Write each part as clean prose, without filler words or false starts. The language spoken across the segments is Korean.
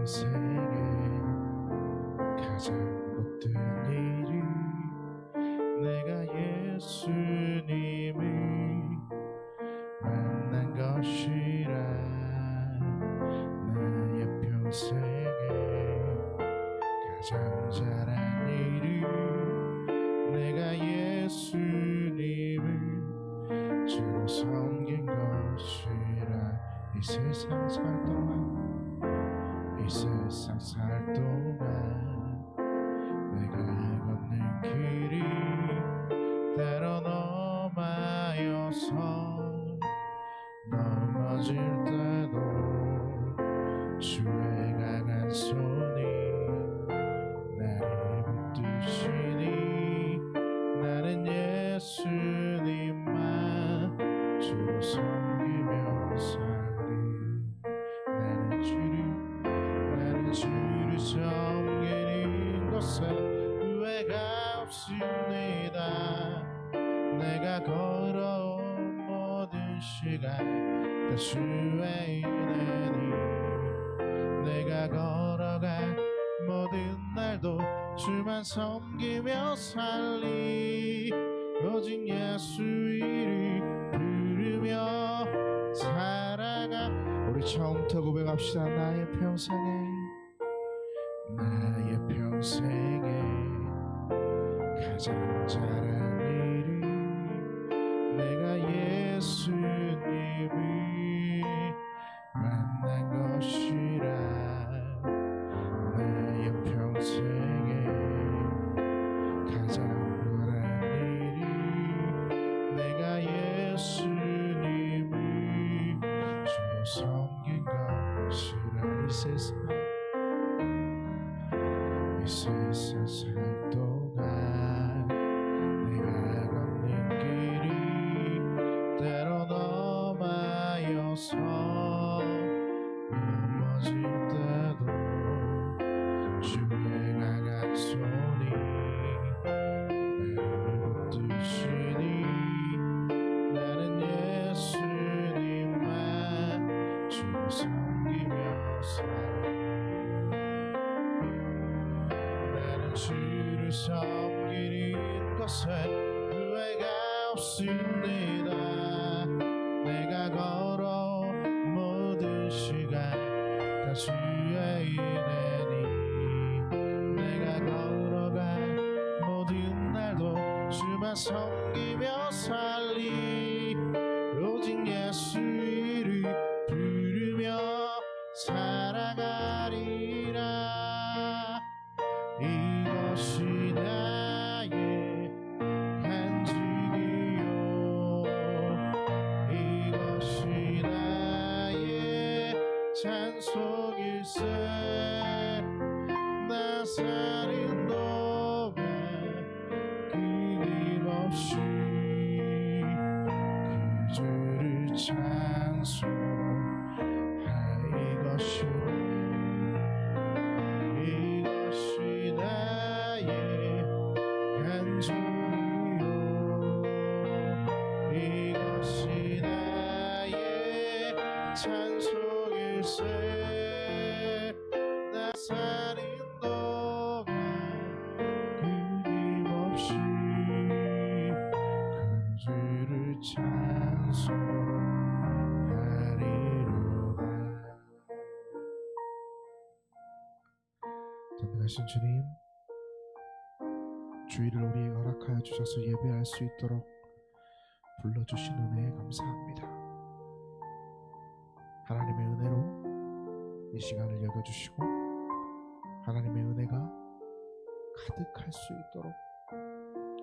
평생에 가장 못된 일이 내가 예수님을 만난 것이라. 나의 평생에 가장 잘한 일이 내가 예수님을 주로 섬긴 것이라. 이 세상 살 동안 내가 걷는 길이 때론 험하여서 넘어질 때도 주의 강한 손이 나를 붙드시니 나는 예수님만 주로 섬기며 살리. 나는 주를 섬기는 것에 후회가 없습니다. 내가 걸어온 모든 시간 다 주의 은혜니 내가 걸어간 모든 날도 주만 섬기며 살리. 오직 예수 이름 부르며 살아가. 우리 처음부터 고백합시다. 나의 평생에 가장 잘한 일이 내가 예수님을 만난 것이라. 나의 평생에 가장 잘한 일이 내가 예수님을 주로 섬긴 것이라. 이 세상 살 동안 내가 걷는 길이 때론 험하여서 넘어질 때도 주의 강한 손이 나를 붙드시니 나는 예수님만 주로 섬기며 살리. 나는 주를 섬기는 것에 후회가 없습니다. 내가 걸어 모든 시간 다 주의 은혜니 내가 걸어간 모든 날도 주만 섬기며 살리. 오직 예수 이름 부르며 살아가리라. 이것이 나의 간증이요 이것이 나의 찬송일세. 나 사는 동안 끊임없이 그 주를 찬송하이것이 나의 간증이요 이것이 나의 찬송일세. 나 사는 동안 끊임없이 그 주를 찬송하리로다. 전능하신 주님, 주일을 우리에게 허락하여 주셔서 예배할 수 있도록 불러주신 은혜에 감사합니다. 하나님의 은혜로 이 시간을 여겨주시고 하나님의 은혜가 가득할 수 있도록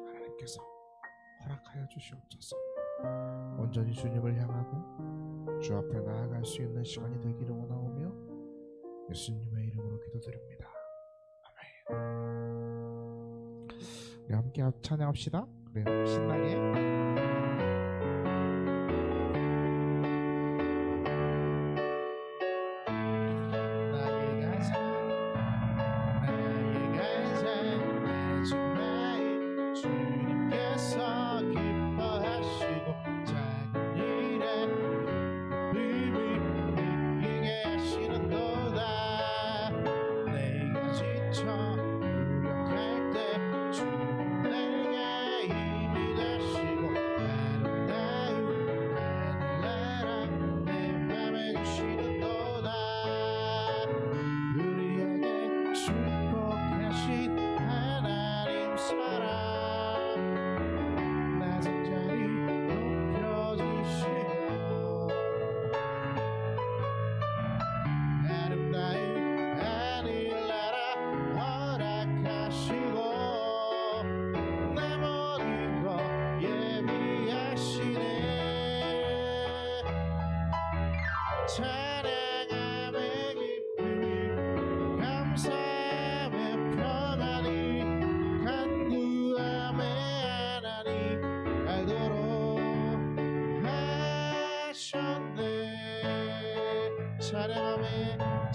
하나님께서 허락하여 주시옵소서. 온전히 주님을 향하고 주 앞에 나아갈 수 있는 시간이 되기를 원하오며 예수님의 이름으로 기도드립니다. 아멘. 우리 함께 찬양합시다. 그래요, 신나게.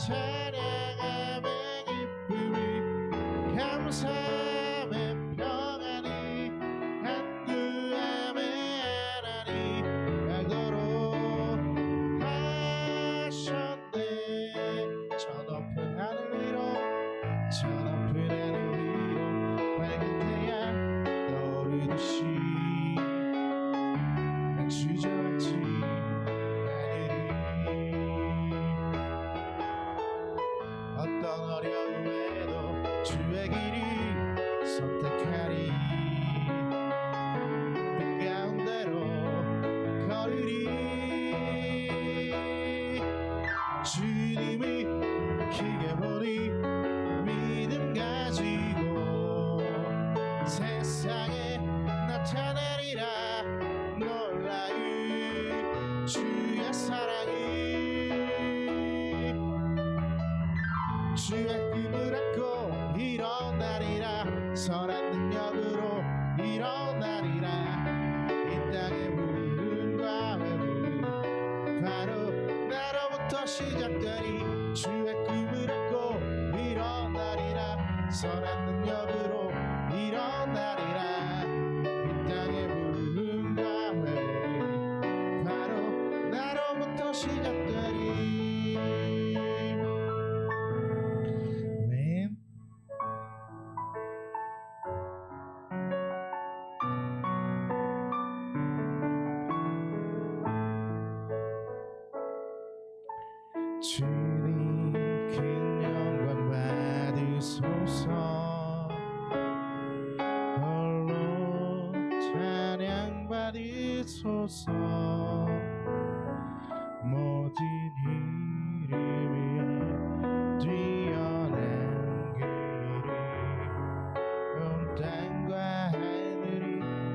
찬양함의 기쁨이 감사함의 평안이 간구함의 하나님 알도록 하셨네. 저 높은 하늘 위로 저 높은 하늘 위로 밝은 태양 떠오르듯이 난 주저앉지 어떤 어려움에도 주의 길을 선택하리. 빛 가운데로 걸으리. 주님을 크게 보니 믿음 가지고 세상에 나타내리라. 놀라운 주의 사랑이 주의 꿈을 안고 일어나리라. 선한 능력으로 일어나리라. 이 땅의 부흥과 회복은 바로 나로부터 시작되리. 주의 꿈을 안고 일어나리라. 선한 능력으로 일어나리라. 이 땅의 부흥과 회복은 바로 나로부터 시작되리. 주님 큰 영광 받으소서. 홀로 찬양 받으소서. 모든 일을 위해 뛰어난 길이 온 땅과 하늘이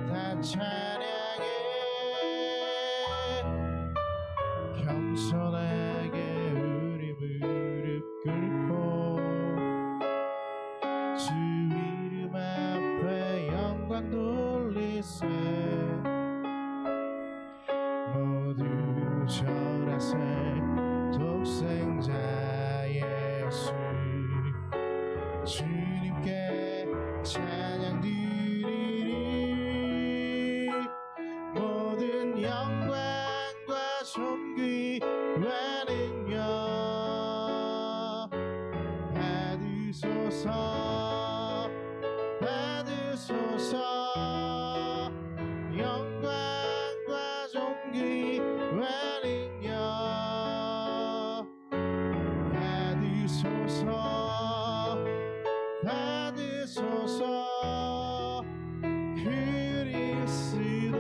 다 찬양해. 겸손하게 우리 무릎 꿇고 주 이름 앞에 영광 돌리세. 모두 절하세. 독생자 예수 주님께 찬양 드리리. 모든 영광과 존귀와 능력 받으소서. 받으소서. 영광과 존귀와 능력 받으소서. 받으소서. 그리스도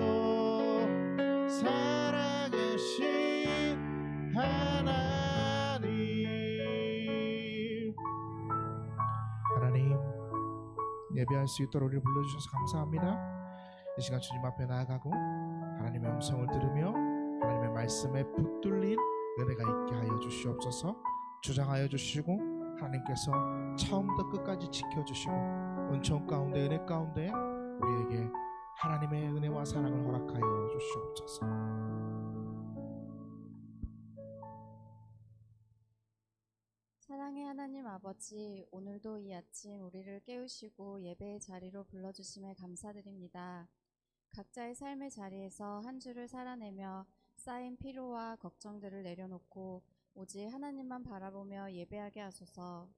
살아계신 하나님. 하나님 예배할 수 있도록 우리를 불러주셔서 감사합니다. 이 시간 주님 앞에 나아가고 하나님의 음성을 들으며 하나님의 말씀에 붙들린 은혜가 있게 하여 주시옵소서. 주장하여 주시고 하나님께서 처음부터 끝까지 지켜주시고 은총 가운데 은혜 가운데 우리에게 하나님의 은혜와 사랑을 허락하여 주시옵소서. 사랑의 하나님 아버지, 오늘도 이 아침 우리를 깨우시고 예배의 자리로 불러주심에 감사드립니다. 각자의 삶의 자리에서 한 주를 살아내며 쌓인 피로와 걱정들을 내려놓고 오직 하나님만 바라보며 예배하게 하소서.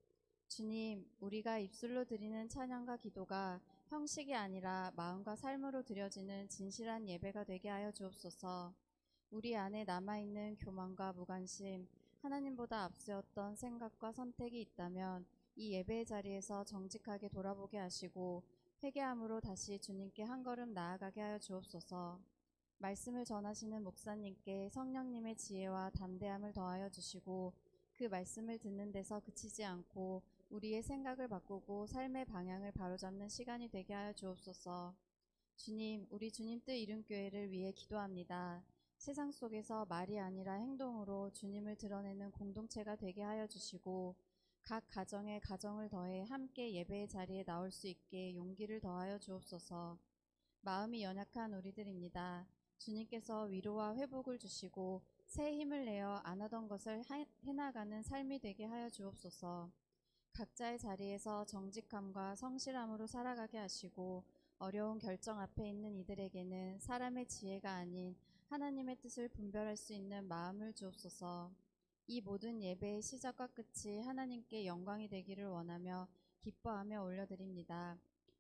주님, 우리가 입술로 드리는 찬양과 기도가 형식이 아니라 마음과 삶으로 드려지는 진실한 예배가 되게 하여 주옵소서. 우리 안에 남아있는 교만과 무관심, 하나님보다 앞세웠던 생각과 선택이 있다면 이 예배의 자리에서 정직하게 돌아보게 하시고 회개함으로 다시 주님께 한 걸음 나아가게 하여 주옵소서. 말씀을 전하시는 목사님께 성령님의 지혜와 담대함을 더하여 주시고 그 말씀을 듣는 데서 그치지 않고 우리의 생각을 바꾸고 삶의 방향을 바로잡는 시간이 되게 하여 주옵소서. 주님, 우리 주님 뜻 이룬 교회를 위해 기도합니다. 세상 속에서 말이 아니라 행동으로 주님을 드러내는 공동체가 되게 하여 주시고 각 가정에 가정을 더해 함께 예배의 자리에 나올 수 있게 용기를 더하여 주옵소서. 마음이 연약한 우리들입니다. 주님께서 위로와 회복을 주시고 새 힘을 내어 안 하던 것을 해나가는 삶이 되게 하여 주옵소서. 각자의 자리에서 정직함과 성실함으로 살아가게 하시고 어려운 결정 앞에 있는 이들에게는 사람의 지혜가 아닌 하나님의 뜻을 분별할 수 있는 마음을 주옵소서. 이 모든 예배의 시작과 끝이 하나님께 영광이 되기를 원하며 기뻐하며 올려드립니다.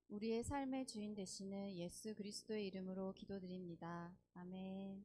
우리의 삶의 주인 되시는 예수 그리스도의 이름으로 기도드립니다. 아멘.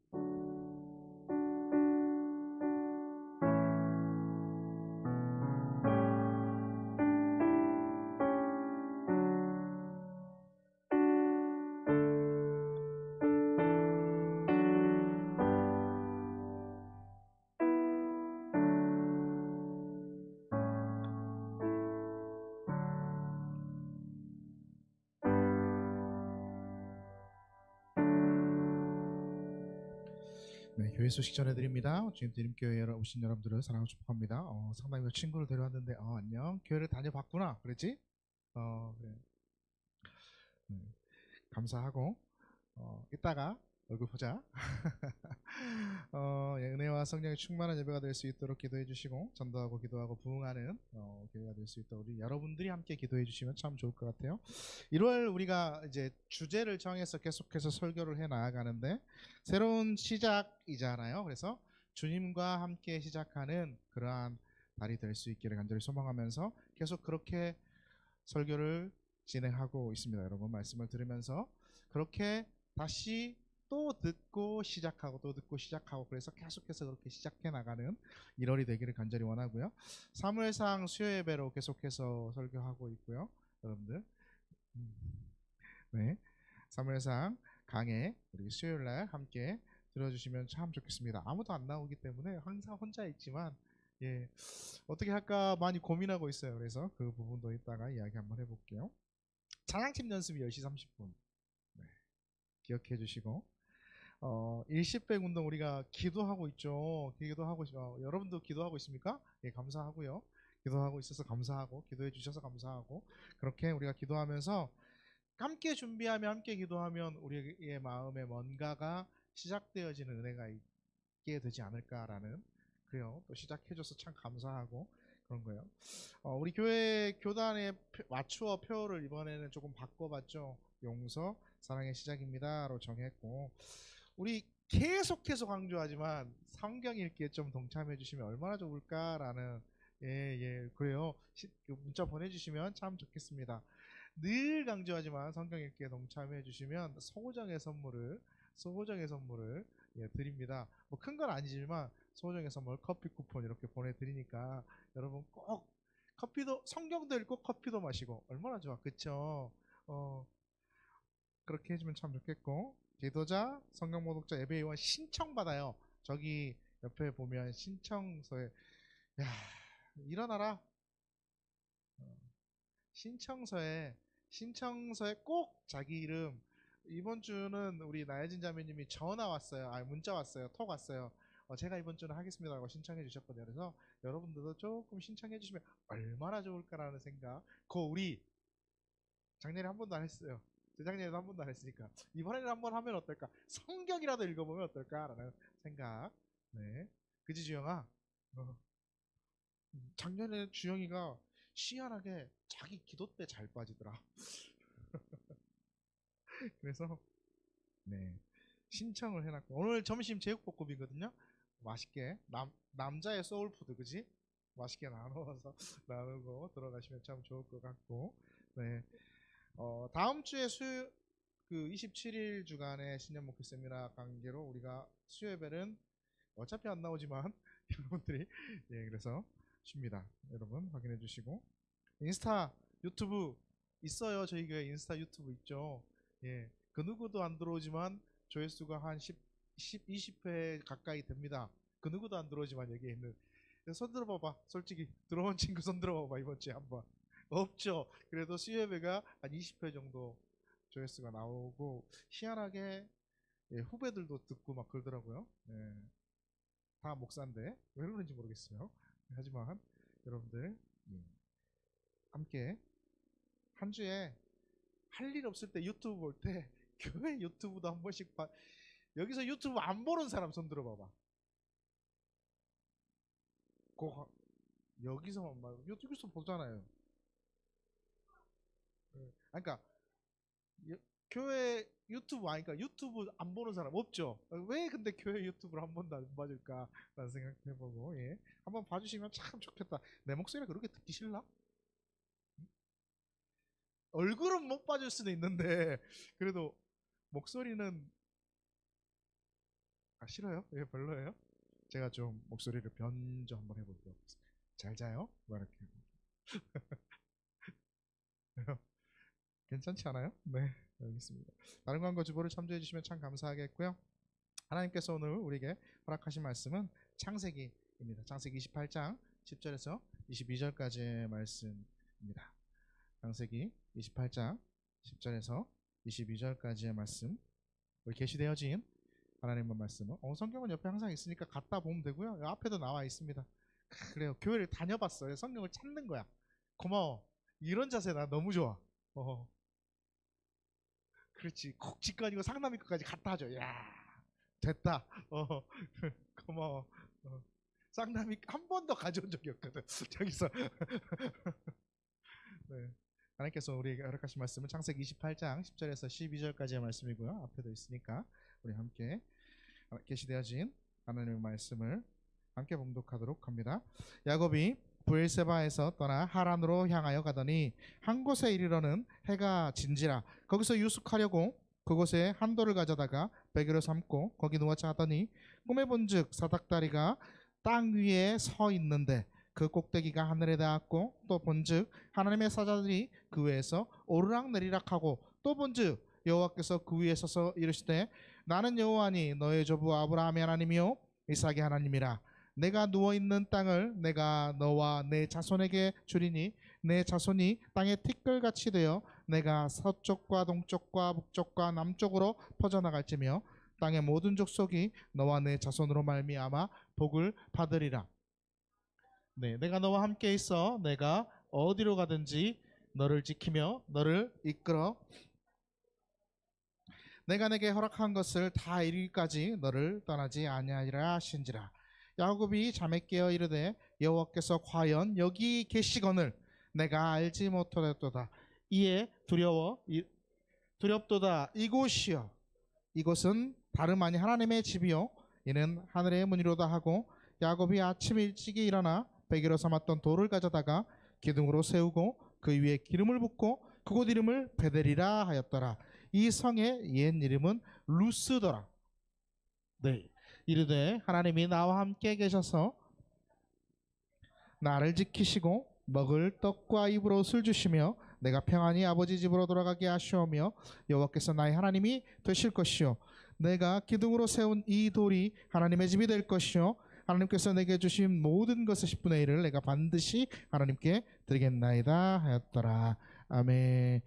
네, 교회 소식 전해드립니다. 주님 드림교회에 오신 여러분들을 사랑하고 축복합니다. 상당히 친구를 데려왔는데 안녕. 교회를 다녀봤구나. 그랬지? 그래. 감사하고 이따가 얼굴 보자. 은혜와 성령의 충만한 예배가 될 수 있도록 기도해 주시고 전도하고 기도하고 부흥하는 교회가 될 수 있도록 우리 여러분들이 함께 기도해 주시면 참 좋을 것 같아요. 1월 우리가 이제 주제를 정해서 계속해서 설교를 해 나아가는데 새로운 시작이잖아요. 그래서 주님과 함께 시작하는 그러한 달이 될 수 있기를 간절히 소망하면서 계속 그렇게 설교를 진행하고 있습니다. 여러분 말씀을 들으면서 그렇게 다시 또 듣고 시작하고 또 듣고 시작하고 그래서 계속해서 그렇게 시작해 나가는 1월이 되기를 간절히 원하고요. 사무엘상 수요 예배로 계속해서 설교하고 있고요. 여러분들 네, 사무엘상 강해 우리 수요일 날 함께 들어주시면 참 좋겠습니다. 아무도 안 나오기 때문에 항상 혼자 있지만 어떻게 할까 많이 고민하고 있어요. 그래서 그 부분도 이따가 이야기 한번 해볼게요. 찬양팀 연습이 10시 30분 기억해 주시고 일시백 운동 우리가 기도하고 있죠. 기도하고 여러분도 기도하고 있습니까? 감사하고요. 기도하고 있어서 감사하고 기도해 주셔서 감사하고 그렇게 우리가 기도하면서 함께 준비하며 함께 기도하면 우리의 마음에 뭔가가 시작되어지는 은혜가 있게 되지 않을까라는 그래요. 또 시작해줘서 참 감사하고 그런 거예요. 우리 교회 교단의 맞추어 표를 이번에는 조금 바꿔봤죠. 용서 사랑의 시작입니다로 정했고 우리 계속해서 강조하지만 성경 읽기에 좀 동참해 주시면 얼마나 좋을까라는 그래요. 문자 보내주시면 참 좋겠습니다. 늘 강조하지만 성경 읽기에 동참해 주시면 소정의 선물을 드립니다. 뭐 큰 건 아니지만 소정의 선물 커피 쿠폰 이렇게 보내드리니까 여러분 꼭 커피도 성경도 읽고 커피도 마시고 얼마나 좋아 그쵸? 그렇게 해주면 참 좋겠고 기도자 성경 모독자 예배의원 신청받아요. 저기 옆에 보면 신청서에 야 일어나라 신청서에 꼭 자기 이름 이번 주는 우리 나혜진 자매님이 전화 왔어요. 문자 왔어요. 톡 왔어요. 제가 이번 주는 하겠습니다라고 신청해 주셨거든요. 그래서 여러분들도 조금 신청해 주시면 얼마나 좋을까라는 생각. 우리 작년에 한 번도 안 했어요. 재작년에도 한 번도 안 했으니까 이번에는 한번 하면 어떨까? 성경이라도 읽어보면 어떨까라는 생각. 네, 그지 주영아? 작년에 주영이가 희한하게 자기 기도 때 잘 빠지더라. 그래서 네 신청을 해놨고 오늘 점심 제육볶음이거든요. 맛있게 남자의 소울푸드 그지? 맛있게 나누어서 나누고 들어가시면 참 좋을 것 같고 네 다음 주에 그 27일 주간의 신년 목회 세미나 관계로 우리가 수요 예배는 어차피 안 나오지만 여러분들이 그래서 쉽니다. 여러분 확인해 주시고 인스타 유튜브 있어요. 저희 교회 인스타 유튜브 있죠. 그 누구도 안 들어오지만 조회수가 한 20회 가까이 됩니다. 그 누구도 안 들어오지만 여기에 있는 손 들어봐봐. 솔직히 들어온 친구 손 들어봐봐. 이번 주에 한번 없죠. 그래도 수요예배가 한 20회 정도 조회수가 나오고 희한하게 후배들도 듣고 막 그러더라고요. 다 목사인데 왜 그런지 모르겠어요. 하지만 여러분들 함께 한 주에 할 일 없을 때 유튜브 볼 때 교회 유튜브도 한 번씩 여기서 유튜브 안 보는 사람 손 들어봐봐. 여기서만 막 유튜브에서 보잖아요. 그러니까 여- 교회 유튜브 아니까 유튜브 안 보는 사람 없죠. 왜 근데 교회 유튜브를 한 번도 안 봐줄까? 라는 생각해보고 예. 한번 봐주시면 참 좋겠다. 내 목소리가 그렇게 듣기 싫나? 얼굴은 못 봐줄 수도 있는데 그래도 목소리는 싫어요? 예, 별로예요? 제가 좀 목소리를 변조 한번 해볼게요. 잘 자요? 뭐 이렇게. 괜찮지 않아요? 네, 알겠습니다. 다른 광고 주보를 참조해 주시면 참 감사하겠고요. 하나님께서 오늘 우리에게 허락하신 말씀은 창세기입니다. 창세기 28장 10절에서 22절까지의 말씀입니다. 창세기 28장 10절에서 22절까지의 말씀. 우리 계시되어진 하나님의 말씀은 성경은 옆에 항상 있으니까 갖다 보면 되고요. 앞에도 나와 있습니다. 그래요. 교회를 다녀봤어요. 성경을 찾는 거야. 고마워. 이런 자세 나 너무 좋아. 그렇지. 콕 직관 이고 상남이 거까지 갖다 하죠. 야 됐다. 고마워. 쌍남이 한 번도 가져온 적이 없거든. 저기서. 네. 하나님께서 우리에게 허락하신 말씀은 창세기 28장 10절에서 12절까지의 말씀이고요. 앞에도 있으니까 우리 함께 계시되어진 하나님의 말씀을 함께 봉독하도록 합니다. 야곱이 브엘세바에서 떠나 하란으로 향하여 가더니 한 곳에 이르러는 해가 진지라 거기서 유숙하려고 그곳에 한 돌을 가져다가 베개로 삼고 거기 누워 자더니 꿈에 본즉 사닥다리가 땅 위에 서 있는데 그 꼭대기가 하늘에 닿았고 또 본즉 하나님의 사자들이 그 위에서 오르락내리락하고 또 본즉 여호와께서 그 위에 서서 이르시되 나는 여호와니 너의 조부 아브라함의 하나님이요 이삭의 하나님이라. 내가 누워있는 땅을 내가 너와 내 자손에게 주리니 내 자손이 땅의 티끌같이 되어 내가 서쪽과 동쪽과 북쪽과 남쪽으로 퍼져나갈지며 땅의 모든 족속이 너와 내 자손으로 말미암아 복을 받으리라. 네, 내가 너와 함께 있어 내가 어디로 가든지 너를 지키며 너를 이끌어 내가 내게 허락한 것을 다 이루기까지 너를 떠나지 아니하리라 하신지라. 야곱이 잠에 깨어 이르되 여호와께서 과연 여기 계시거늘 내가 알지 못하였도다. 이에 두렵도다. 이곳이여 이곳은 다름 아니 하나님의 집이요 이는 하늘의 문이로다 하고 야곱이 아침 일찍이 일어나 베개로 삼았던 돌을 가져다가 기둥으로 세우고 그 위에 기름을 붓고 그곳 이름을 베델이라 하였더라. 이 성의 옛 이름은 루스더라. 네, 이르되 하나님이 나와 함께 계셔서 나를 지키시고 먹을 떡과 입으로 술 주시며 내가 평안히 아버지 집으로 돌아가게 하시오며 여호와께서 나의 하나님이 되실 것이요 내가 기둥으로 세운 이 돌이 하나님의 집이 될 것이요 하나님께서 내게 주신 모든 것의 10분의 1을 내가 반드시 하나님께 드리겠나이다 하였더라. 아멘.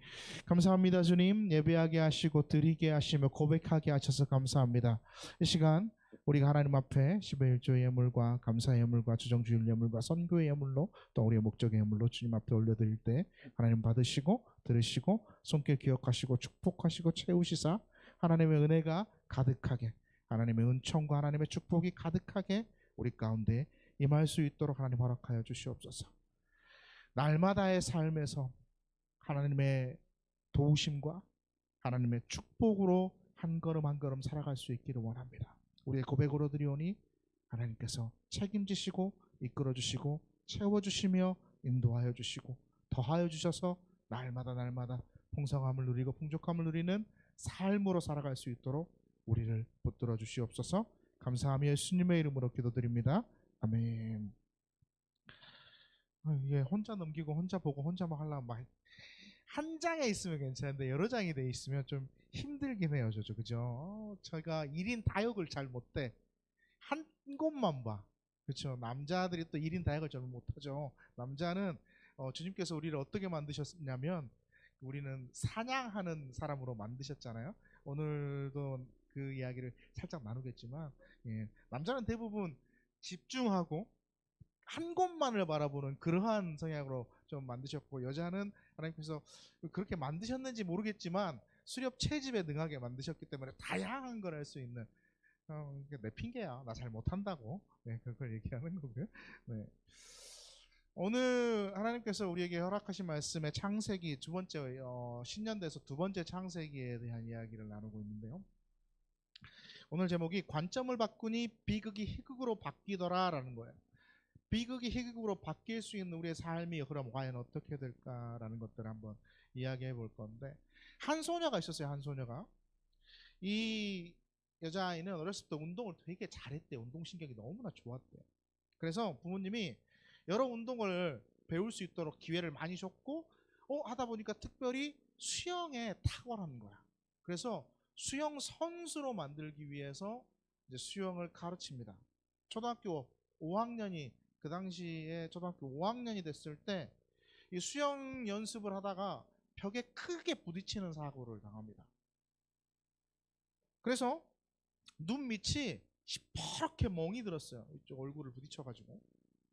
감사합니다. 주님, 예배하게 하시고 드리게 하시며 고백하게 하셔서 감사합니다. 이 시간 우리가 하나님 앞에 10의 1조의 예물과 감사의 예물과 주정주일 예물과 선교의 예물로 또 우리의 목적의 예물로 주님 앞에 올려드릴 때 하나님 받으시고 들으시고 손길 기억하시고 축복하시고 채우시사 하나님의 은혜가 가득하게 하나님의 은총과 하나님의 축복이 가득하게 우리 가운데 임할 수 있도록 하나님 허락하여 주시옵소서. 날마다의 삶에서 하나님의 도우심과 하나님의 축복으로 한 걸음 한 걸음 살아갈 수 있기를 원합니다. 우리의 고백으로 드리오니 하나님께서 책임지시고 이끌어주시고 채워주시며 인도하여 주시고 더하여 주셔서 날마다 날마다 풍성함을 누리고 풍족함을 누리는 삶으로 살아갈 수 있도록 우리를 붙들어 주시옵소서. 감사하며 예수님의 이름으로 기도드립니다. 아멘. 예, 혼자 넘기고 혼자 보고 혼자 막 하려면 막 한 장에 있으면 괜찮은데 여러 장이 돼 있으면 좀 힘들긴 해요. 그죠? 저희가 1인 다역을 잘 못해. 한 곳만 봐. 그렇죠? 남자들이 또 1인 다역을 잘 못하죠. 남자는 주님께서 우리를 어떻게 만드셨냐면 우리는 사냥하는 사람으로 만드셨잖아요. 오늘도 그 이야기를 살짝 나누겠지만 남자는 대부분 집중하고 한 곳만을 바라보는 그러한 성향으로 좀 만드셨고 여자는 하나님께서 그렇게 만드셨는지 모르겠지만 수렵 채집에 능하게 만드셨기 때문에 다양한 걸 할 수 있는 이게 내 핑계야. 나 잘 못한다고. 네, 그걸 얘기하는 거고요. 네. 오늘 하나님께서 우리에게 허락하신 말씀의 창세기 두 번째 신년대에서 두 번째 창세기에 대한 이야기를 나누고 있는데요. 오늘 제목이 관점을 바꾸니 비극이 희극으로 바뀌더라라는 거예요. 비극이 희극으로 바뀔 수 있는 우리의 삶이 그럼 과연 어떻게 될까라는 것들을 한번 이야기해 볼 건데, 한 소녀가 있었어요. 한 소녀가. 이 여자아이는 어렸을 때 운동을 되게 잘했대요. 운동신경이 너무나 좋았대요. 그래서 부모님이 여러 운동을 배울 수 있도록 기회를 많이 줬고, 하다 보니까 특별히 수영에 탁월한 거야. 그래서 수영 선수로 만들기 위해서 이제 수영을 가르칩니다. 초등학교 5학년이, 그 당시에 초등학교 5학년이 됐을 때 이 수영 연습을 하다가 벽에 크게 부딪히는 사고를 당합니다. 그래서 눈 밑이 시퍼렇게 멍이 들었어요. 이쪽 얼굴을 부딪혀가지고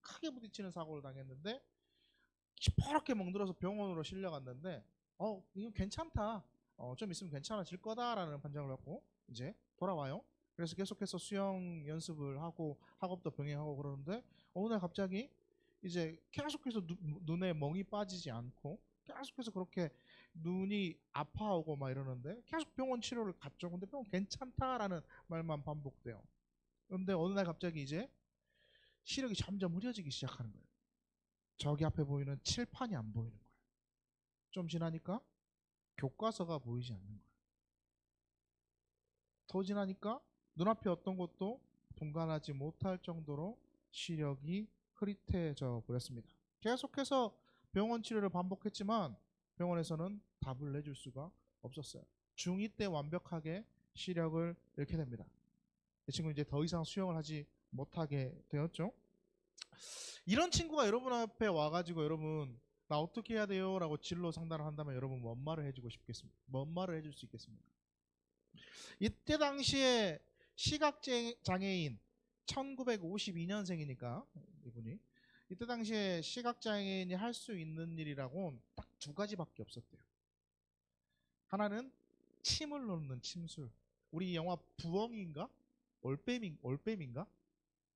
크게 부딪히는 사고를 당했는데, 시퍼렇게 멍들어서 병원으로 실려갔는데 이거 괜찮다, 좀 있으면 괜찮아질 거다라는 판정을 받고 이제 돌아와요. 그래서 계속해서 수영 연습을 하고 학업도 병행하고 그러는데, 어느 날 갑자기 이제 계속해서 눈에 멍이 빠지지 않고 계속해서 그렇게 눈이 아파오고 막 이러는데, 계속 병원 치료를 갔죠. 근데 병원 괜찮다라는 말만 반복돼요. 그런데 어느 날 갑자기 이제 시력이 점점 흐려지기 시작하는 거예요. 저기 앞에 보이는 칠판이 안 보이는 거예요. 좀 지나니까 교과서가 보이지 않는 거예요. 더 지나니까 눈앞에 어떤 것도 분간하지 못할 정도로 시력이 흐릿해져 버렸습니다. 계속해서 병원 치료를 반복했지만 병원에서는 답을 내줄 수가 없었어요. 중2 때 완벽하게 시력을 잃게 됩니다. 이 친구는 이제 더 이상 수영을 하지 못하게 되었죠. 이런 친구가 여러분 앞에 와가지고 여러분 나 어떻게 해야 돼요? 라고 진로 상담을 한다면 여러분 뭔 말을 해주고 싶겠습니까? 뭔 말을 해줄 수 있겠습니까? 이때 당시에 시각장애인 1952년생이니까 이분이 이때 당시에 시각장애인이 할 수 있는 일이라고는 딱 두 가지밖에 없었대요. 하나는 침을 놓는 침술. 우리 영화 부엉이인가? 올빼미인가?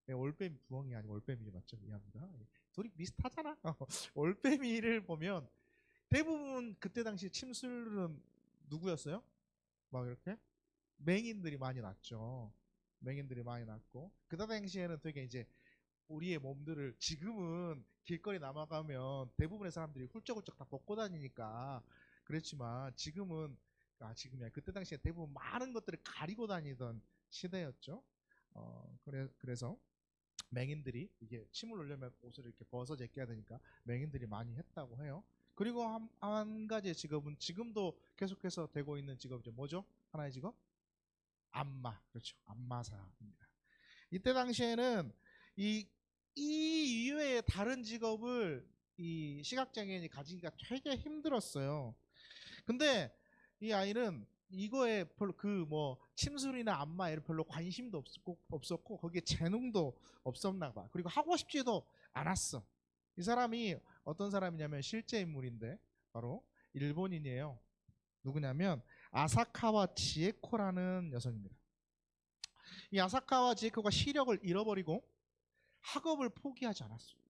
네, 올빼미, 부엉이 아니고 올빼미죠. 맞죠? 미안합니다. 둘이 비슷하잖아. 올빼미를 보면 대부분 그때 당시 침술은 누구였어요? 막 이렇게 맹인들이 많이 났죠. 맹인들이 많이 났고, 그 당시에는 되게 이제 우리의 몸들을, 지금은 길거리 남아가면 대부분의 사람들이 훌쩍훌쩍 다 벗고 다니니까 그랬지만, 지금이 아니라 그때 당시에 대부분 많은 것들을 가리고 다니던 시대였죠. 그래서 맹인들이 이게 침을 놓으려면 옷을 이렇게 벗어 제껴야 되니까 맹인들이 많이 했다고 해요. 그리고 한 가지의 직업은 지금도 계속해서 되고 있는 직업이죠. 뭐죠? 하나의 직업? 안마. 그렇죠. 안마사입니다. 이때 당시에는 이 이외의 다른 직업을 이 시각장애인이 가지기가 되게 힘들었어요. 근데 이 아이는 이거에 별로 침술이나 안마에 별로 관심도 없었고 거기에 재능도 없었나 봐. 그리고 하고 싶지도 않았어. 이 사람이 어떤 사람이냐면 실제 인물인데 바로 일본인이에요. 누구냐면 아사카와 지에코라는 여성입니다. 이 아사카와 지에코가 시력을 잃어버리고 학업을 포기하지 않았어요.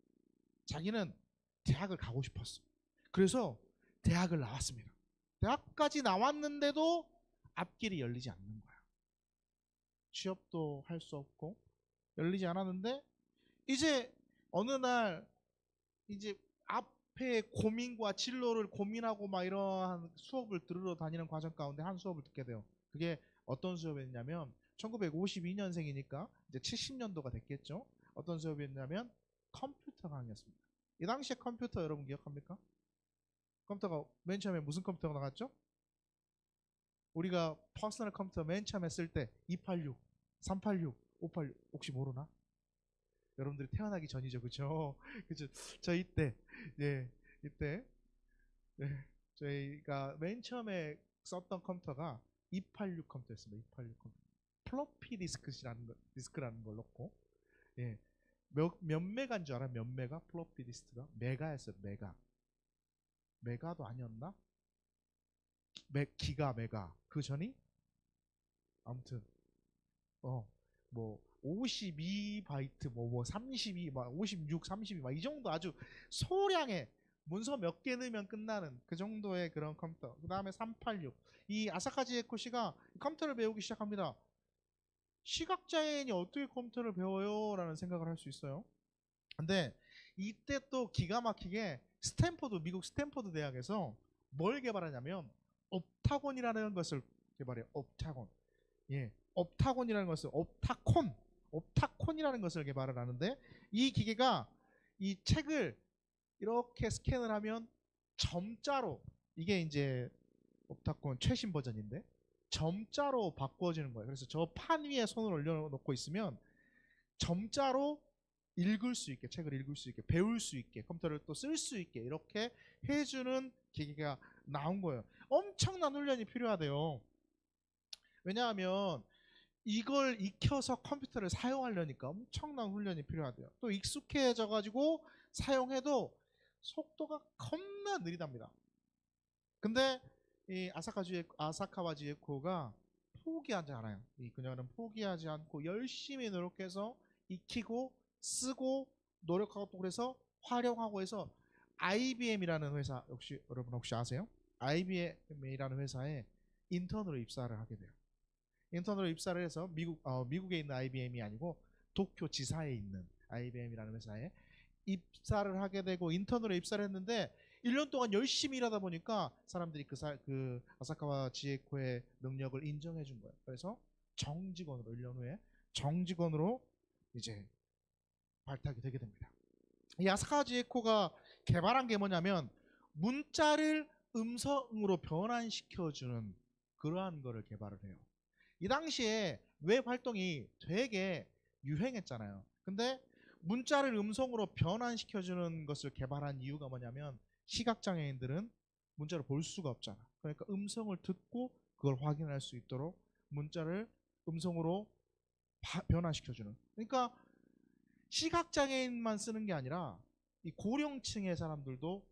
자기는 대학을 가고 싶었어. 그래서 대학을 나왔습니다. 대학까지 나왔는데도 앞길이 열리지 않는 거야. 취업도 할 수 없고 열리지 않았는데, 이제 어느 날 이제 앞에 고민과 진로를 고민하고 막 이러한 수업을 들으러 다니는 과정 가운데 한 수업을 듣게 돼요. 그게 어떤 수업이었냐면 1952년생이니까 이제 70년도가 됐겠죠. 어떤 수업이었냐면 컴퓨터 강의였습니다. 이 당시에 컴퓨터 여러분 기억합니까? 컴퓨터가 맨 처음에 무슨 컴퓨터가 나갔죠? 우리가 퍼스널 컴퓨터 맨 처음에 쓸 때 286, 386, 586 혹시 모르나? 여러분들이 태어나기 전이죠, 그렇죠? 그죠? 저희 때, 예, 이때, 예, 저희가 맨 처음에 썼던 컴퓨터가 286 컴퓨터였습니다. 286 컴퓨터. 플로피 디스크라는 걸 넣고, 예, 몇 메가인 줄 알아요? 몇 메가? 플로피 디스크가 메가였어요. 메가도 아니었나? 기가 메가. 그 전이 아무튼 뭐 52바이트 뭐 32, 막 56, 32 막 이 정도 아주 소량의 문서 몇 개 넣으면 끝나는 그 정도의 그런 컴퓨터. 그 다음에 386. 이 아사카지 에코 씨가 컴퓨터를 배우기 시작합니다. 시각장애인이 어떻게 컴퓨터를 배워요? 라는 생각을 할 수 있어요. 근데 이때 또 기가 막히게 미국 스탠포드 대학에서 뭘 개발하냐면 옵타곤이라는 것을 개발해요. 옵타곤. 예, 옵타곤이라는 것을 옵타콘이라는 것을 개발을 하는데 이 기계가 이 책을 이렇게 스캔을 하면 점자로, 이게 이제 옵타콘 최신 버전인데 점자로 바꿔지는 거예요. 그래서 저 판 위에 손을 올려놓고 있으면 점자로 읽을 수 있게, 책을 읽을 수 있게, 배울 수 있게, 컴퓨터를 또 쓸 수 있게 이렇게 해주는 기계가 나온 거예요. 엄청난 훈련이 필요하대요. 왜냐하면 이걸 익혀서 컴퓨터를 사용하려니까 엄청난 훈련이 필요하대요. 또 익숙해져 가지고 사용해도 속도가 겁나 느리답니다. 근데 이 아사카와 지에코가 포기하지 않아요. 이 그녀는 포기하지 않고 열심히 노력해서 익히고 쓰고 노력하고, 또 그래서 활용하고 해서 IBM이라는 회사, 여러분 혹시 아세요? IBM이라는 회사에 인턴으로 입사를 하게 돼요. 인턴으로 입사를 해서 미국에 있는 IBM이 아니고 도쿄 지사에 있는 IBM이라는 회사에 입사를 하게 되고, 인턴으로 입사를 했는데 1년 동안 열심히 일하다 보니까 사람들이 그 아사카와 지에코의 능력을 인정해 준 거예요. 그래서 정직원으로 1년 후에 정직원으로 이제 발탁이 되게 됩니다. 이 아사카 지에코가 개발한 게 뭐냐면 문자를 음성으로 변환시켜주는 그러한 거를 개발을 해요. 이 당시에 웹 활동이 되게 유행했잖아요. 근데 문자를 음성으로 변환시켜주는 것을 개발한 이유가 뭐냐면 시각장애인들은 문자를 볼 수가 없잖아. 그러니까 음성을 듣고 그걸 확인할 수 있도록 문자를 음성으로 변환시켜주는. 그러니까 시각장애인만 쓰는 게 아니라 이 고령층의 사람들도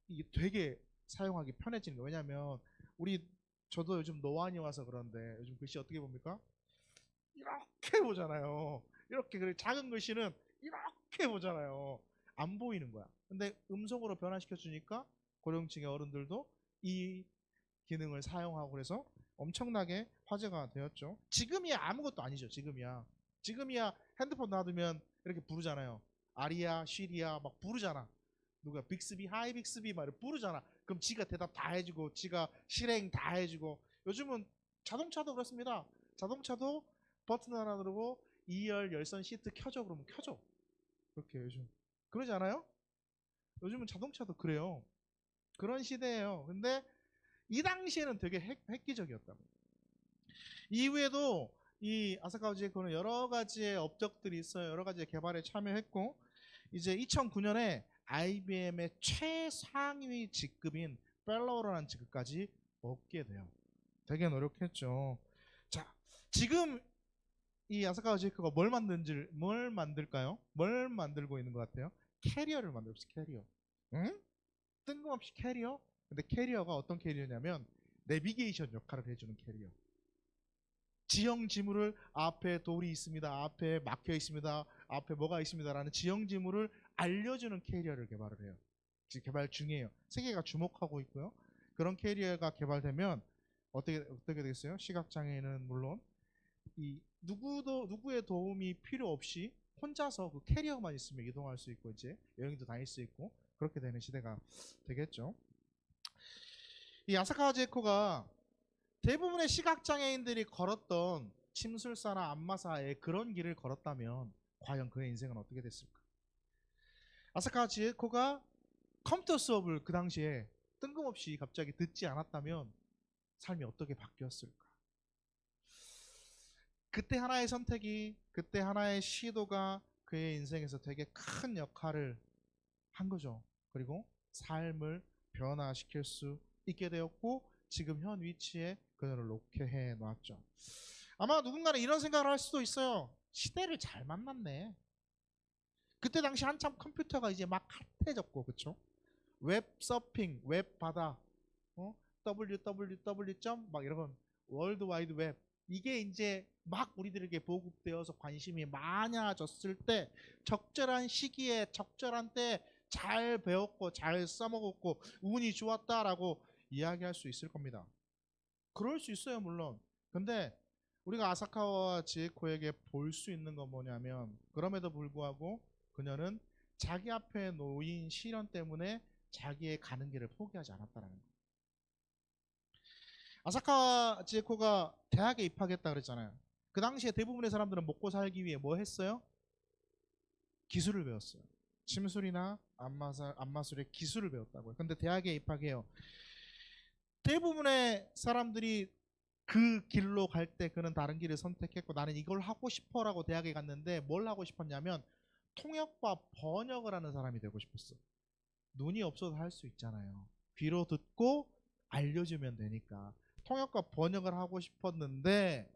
이게 되게 사용하기 편해지는 거예요. 왜냐하면 저도 요즘 노안이 와서 그런데 요즘 글씨 어떻게 봅니까? 이렇게 보잖아요. 이렇게, 그래 작은 글씨는 이렇게 보잖아요. 안 보이는 거야. 근데 음성으로 변환시켜 주니까 고령층의 어른들도 이 기능을 사용하고 그래서 엄청나게 화제가 되었죠. 지금이야 아무것도 아니죠. 지금이야 핸드폰 놔두면 이렇게 부르잖아요. 아리야, 쉬리야 막 부르잖아. 누가 빅스비, 하이 빅스비 막 이렇게 부르잖아. 그럼 지가 대답 다 해주고 지가 실행 다 해주고. 요즘은 자동차도 그렇습니다. 자동차도 버튼 하나 누르고 2열 열선 시트 켜줘 그러면 켜줘. 그렇게 요즘 그러지 않아요? 요즘은 자동차도 그래요. 그런 시대예요. 근데 이 당시에는 되게 획기적이었다고. 이후에도 이 아사카 지에코는 여러 가지의 업적들이 있어요. 여러 가지의 개발에 참여했고, 이제 2009년에 IBM의 최상위 직급인 펠로우라는 직급까지 얻게 돼요. 되게 노력했죠. 자, 지금 이 아사카 지에코가 뭘 만들까요? 뭘 만들고 있는 것 같아요? 캐리어를 만들고 있어요. 캐리어. 응? 뜬금없이 캐리어? 근데 캐리어가 어떤 캐리어냐면 내비게이션 역할을 해주는 캐리어. 지형 지물을, 앞에 돌이 있습니다, 앞에 막혀 있습니다, 앞에 뭐가 있습니다라는 지형 지물을 알려주는 캐리어를 개발을 해요. 지금 개발 중이에요. 세계가 주목하고 있고요. 그런 캐리어가 개발되면 어떻게 되겠어요? 시각장애인은 물론 이 누구의 도움이 필요 없이 혼자서 그 캐리어만 있으면 이동할 수 있고 이제 여행도 다닐 수 있고 그렇게 되는 시대가 되겠죠. 이 아사카 제코가 대부분의 시각장애인들이 걸었던 침술사나 안마사의 그런 길을 걸었다면 과연 그의 인생은 어떻게 됐을까? 아사카 지에코가 컴퓨터 수업을 그 당시에 뜬금없이 갑자기 듣지 않았다면 삶이 어떻게 바뀌었을까? 그때 하나의 선택이, 그때 하나의 시도가 그의 인생에서 되게 큰 역할을 한 거죠. 그리고 삶을 변화시킬 수 있게 되었고 지금 현 위치에 그녀를 놓게 해 놨죠. 아마 누군가는 이런 생각을 할 수도 있어요. 시대를 잘 만났네. 그때 당시 한참 컴퓨터가 이제 막 핫해졌고, 그쵸? 웹 서핑, 웹 바다, www. 막 이런 건 월드 와이드 웹, 이게 이제 막 우리들에게 보급되어서 관심이 많아졌을 때 적절한 시기에 적절한 때 잘 배웠고 잘 써먹었고 운이 좋았다라고 이야기할 수 있을 겁니다. 그럴 수 있어요, 물론. 근데 우리가 아사카와 지에코에게 볼 수 있는 건 뭐냐면 그럼에도 불구하고 그녀는 자기 앞에 놓인 시련 때문에 자기의 가는 길을 포기하지 않았다는 거예요. 아사카와 지에코가 대학에 입학했다 그랬잖아요. 그 당시에 대부분의 사람들은 먹고 살기 위해 뭐 했어요? 기술을 배웠어요. 침술이나 안마술의 기술을 배웠다고요. 근데 대학에 입학해요. 대부분의 사람들이 그 길로 갈 때 그는 다른 길을 선택했고 나는 이걸 하고 싶어라고 대학에 갔는데 뭘 하고 싶었냐면 통역과 번역을 하는 사람이 되고 싶었어. 눈이 없어도 할 수 있잖아요. 귀로 듣고 알려주면 되니까. 통역과 번역을 하고 싶었는데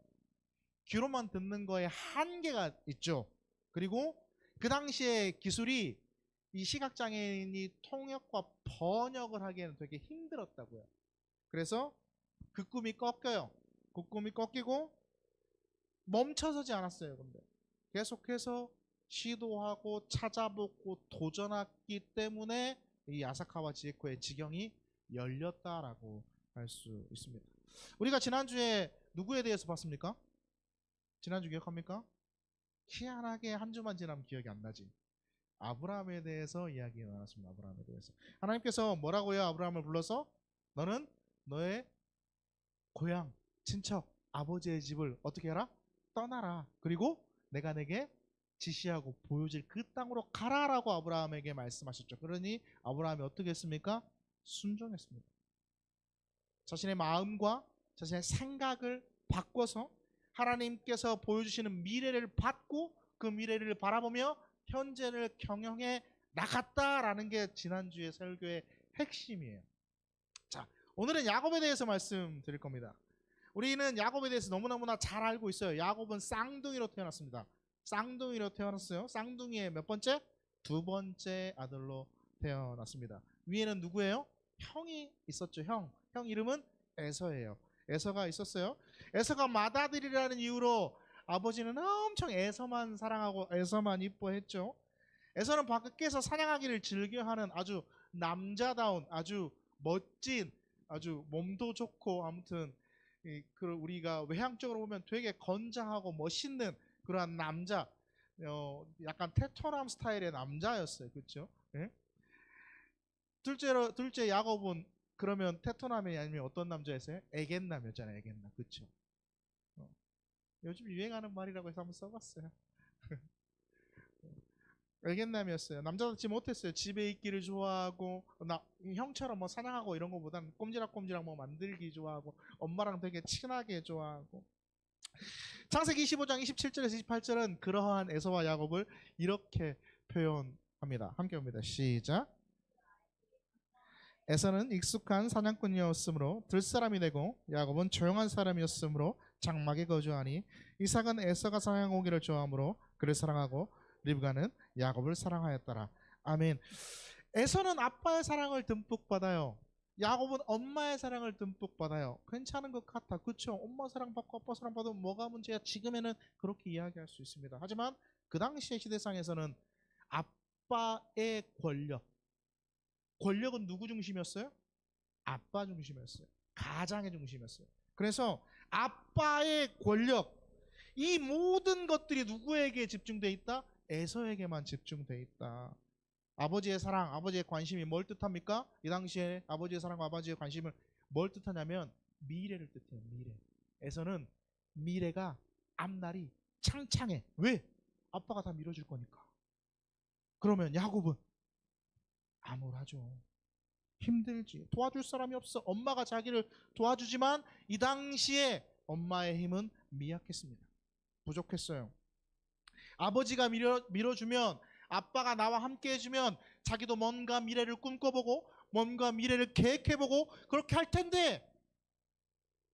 귀로만 듣는 거에 한계가 있죠. 그리고 그 당시에 기술이 이 시각장애인이 통역과 번역을 하기에는 되게 힘들었다고요. 그래서 그 꿈이 꺾여요. 그 꿈이 꺾이고 멈춰서지 않았어요. 근데 계속해서 시도하고 찾아보고 도전했기 때문에 이 아사카와 지에코의 지경이 열렸다라고 할 수 있습니다. 우리가 지난주에 누구에 대해서 봤습니까? 지난주 기억합니까? 희한하게 한 주만 지나면 기억이 안 나지. 아브라함에 대해서 이야기 나눴습니다. 아브라함에 대해서. 하나님께서 뭐라고요? 아브라함을 불러서 너는 너의 고향, 친척, 아버지의 집을 어떻게 해라? 떠나라. 그리고 내가 내게 지시하고 보여줄 그 땅으로 가라라고 아브라함에게 말씀하셨죠. 그러니 아브라함이 어떻게 했습니까? 순종했습니다. 자신의 마음과 자신의 생각을 바꿔서 하나님께서 보여주시는 미래를 받고 그 미래를 바라보며 현재를 경영해 나갔다라는 게 지난주의 설교의 핵심이에요. 자, 오늘은 야곱에 대해서 말씀드릴 겁니다. 우리는 야곱에 대해서 너무너무나 잘 알고 있어요. 야곱은 쌍둥이로 태어났습니다. 쌍둥이로 태어났어요. 쌍둥이의 몇 번째? 두 번째 아들로 태어났습니다. 위에는 누구예요? 형이 있었죠. 형 이름은 에서예요. 에서가 있었어요. 에서가 맏아들이라는 이유로 아버지는 엄청 에서만 사랑하고 에서만 이뻐했죠. 에서는 밖에서 사냥하기를 즐겨하는 아주 남자다운 아주 멋진 아주 몸도 좋고 아무튼 우리가 외향적으로 보면 되게 건장하고 멋있는 그러한 남자, 약간 테토남 스타일의 남자였어요. 그렇죠? 예? 둘째 야곱은 그러면 테토남이 아니면 어떤 남자였어요? 애견남이었잖아요. 애견남. 그렇죠? 요즘 유행하는 말이라고 해서 한번 써봤어요. 애견남이었어요. 남자답지 못했어요. 집에 있기를 좋아하고 형처럼 뭐 사냥하고 이런 거보다는 꼼지락꼼지락 뭐 만들기 좋아하고 엄마랑 되게 친하게 좋아하고. 창세기 25장 27절에서 28절은 그러한 에서와 야곱을 이렇게 표현합니다. 함께 봅니다. 시작. 에서는 익숙한 사냥꾼이었으므로 들사람이 되고 야곱은 조용한 사람이었으므로 장막에 거주하니 이삭은 에서가 사냥오기를 좋아하므로 그를 사랑하고 리브가는 야곱을 사랑하였더라. 아멘. 에서는 아빠의 사랑을 듬뿍 받아요. 야곱은 엄마의 사랑을 듬뿍 받아요. 괜찮은 것 같아. 그렇죠? 엄마 사랑 받고 아빠 사랑 받으면 뭐가 문제야? 지금에는 그렇게 이야기할 수 있습니다. 하지만 그 당시의 시대상에서는 아빠의 권력은 누구 중심이었어요? 아빠 중심이었어요. 가장의 중심이었어요. 그래서 아빠의 권력, 이 모든 것들이 누구에게 집중돼 있다? 에서에게만 집중돼 있다. 아버지의 사랑, 아버지의 관심이 뭘 뜻합니까? 이 당시에 아버지의 사랑과 아버지의 관심을 뭘 뜻하냐면 미래를 뜻해요. 미래. 에서는 미래가 앞날이 창창해. 왜? 아빠가 다 밀어줄 거니까. 그러면 야곱은 암울하죠. 힘들지. 도와줄 사람이 없어. 엄마가 자기를 도와주지만 이 당시에 엄마의 힘은 미약했습니다. 부족했어요. 아버지가 밀어주면 아빠가 나와 함께 해주면 자기도 뭔가 미래를 꿈꿔보고 뭔가 미래를 계획해보고 그렇게 할 텐데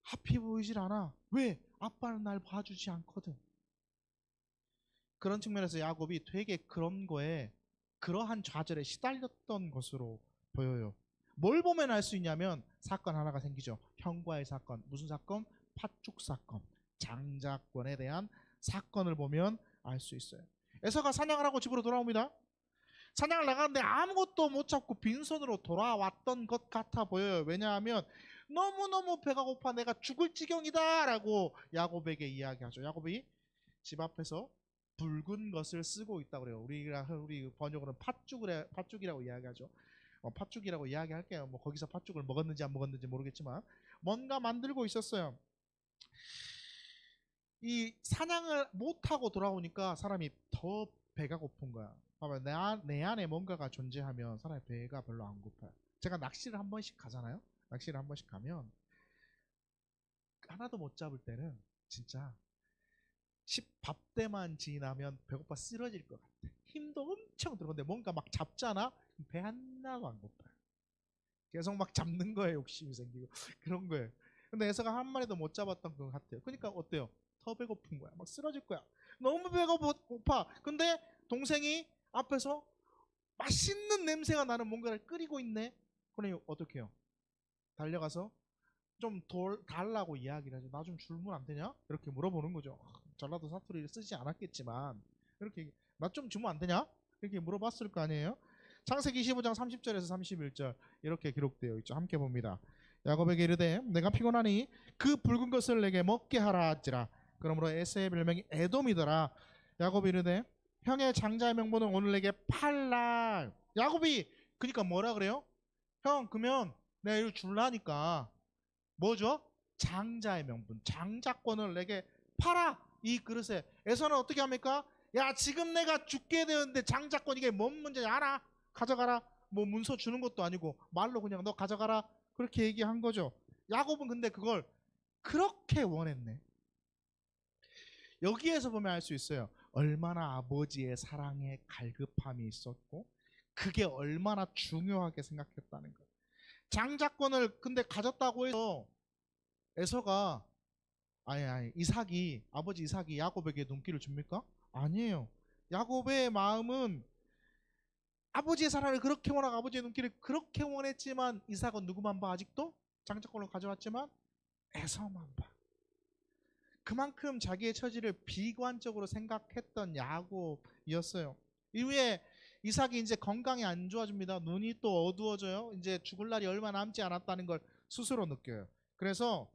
하필 보이질 않아. 왜? 아빠는 날 봐주지 않거든. 그런 측면에서 야곱이 되게 그런 거에 그러한 좌절에 시달렸던 것으로 보여요. 뭘 보면 알 수 있냐면 사건 하나가 생기죠. 형과의 사건. 무슨 사건? 팥죽 사건. 장자권에 대한 사건을 보면 알 수 있어요. 에서가 사냥을 하고 집으로 돌아옵니다. 사냥을 나가는데 아무것도 못 잡고 빈손으로 돌아왔던 것 같아 보여요. 왜냐하면 너무너무 배가 고파 내가 죽을 지경이다 라고 야곱에게 이야기하죠. 야곱이 집 앞에서 붉은 것을 쓰고 있다고 그래요. 우리 번역으로는 팥죽이라고 이야기하죠. 팥죽이라고 이야기할게요. 뭐 거기서 팥죽을 먹었는지 안 먹었는지 모르겠지만 뭔가 만들고 있었어요. 이 사냥을 못하고 돌아오니까 사람이 더 배가 고픈 거야. 봐봐, 내 안에 뭔가가 존재하면 사람의 배가 별로 안 고파요. 제가 낚시를 한 번씩 가잖아요. 낚시를 한 번씩 가면 하나도 못 잡을 때는 진짜 밥 때만 지나면 배고파 쓰러질 것 같아. 힘도 엄청 들어근데 뭔가 막 잡잖아. 배 하나도 안 고파요. 계속 막 잡는 거에 욕심이 생기고 그런 거예요. 근데 에서가 한 마리도 못 잡았던 것 같아요. 그러니까 어때요? 더 배고픈 거야. 막 쓰러질 거야. 너무 배가 고파. 근데 동생이 앞에서 맛있는 냄새가 나는 뭔가를 끓이고 있네. 그러니 어떻게 해요? 달려가서 좀 달라고 이야기를 하죠. 나 좀 줄면 안 되냐? 이렇게 물어보는 거죠. 전라도 사투리를 쓰지 않았겠지만 이렇게 나 좀 주면 안 되냐? 이렇게 물어봤을 거 아니에요. 창세기 25장 30절에서 31절 이렇게 기록되어 있죠. 함께 봅니다. 야곱에게 이르되 내가 피곤하니 그 붉은 것을 내게 먹게 하라 하지라. 그러므로 에서의 별명이 에돔이더라. 야곱이 이르되 형의 장자의 명분은 오늘 내게 팔라. 야곱이 그러니까 뭐라 그래요? 형 그러면 내가 이거 줄라니까 뭐죠? 장자의 명분, 장자권을 내게 팔아. 이 그릇에. 에서는 어떻게 합니까? 야 지금 내가 죽게 되었는데 장자권 이게 뭔 문제냐 알아? 가져가라. 뭐 문서 주는 것도 아니고 말로 그냥 너 가져가라 그렇게 얘기한 거죠. 야곱은 근데 그걸 그렇게 원했네. 여기에서 보면 알 수 있어요. 얼마나 아버지의 사랑에 갈급함이 있었고 그게 얼마나 중요하게 생각했다는 것. 장자권을 근데 가졌다고 해서 에서가 아니 이삭이 아버지 이삭이 야곱에게 눈길을 줍니까? 아니에요. 야곱의 마음은 아버지의 사랑을 그렇게 원하고 아버지의 눈길을 그렇게 원했지만 이삭은 누구만 봐? 아직도 장자권을 가져왔지만 에서만 봐. 그만큼 자기의 처지를 비관적으로 생각했던 야곱이었어요. 이후에 이삭이 이제 건강이 안 좋아집니다. 눈이 또 어두워져요. 이제 죽을 날이 얼마 남지 않았다는 걸 스스로 느껴요. 그래서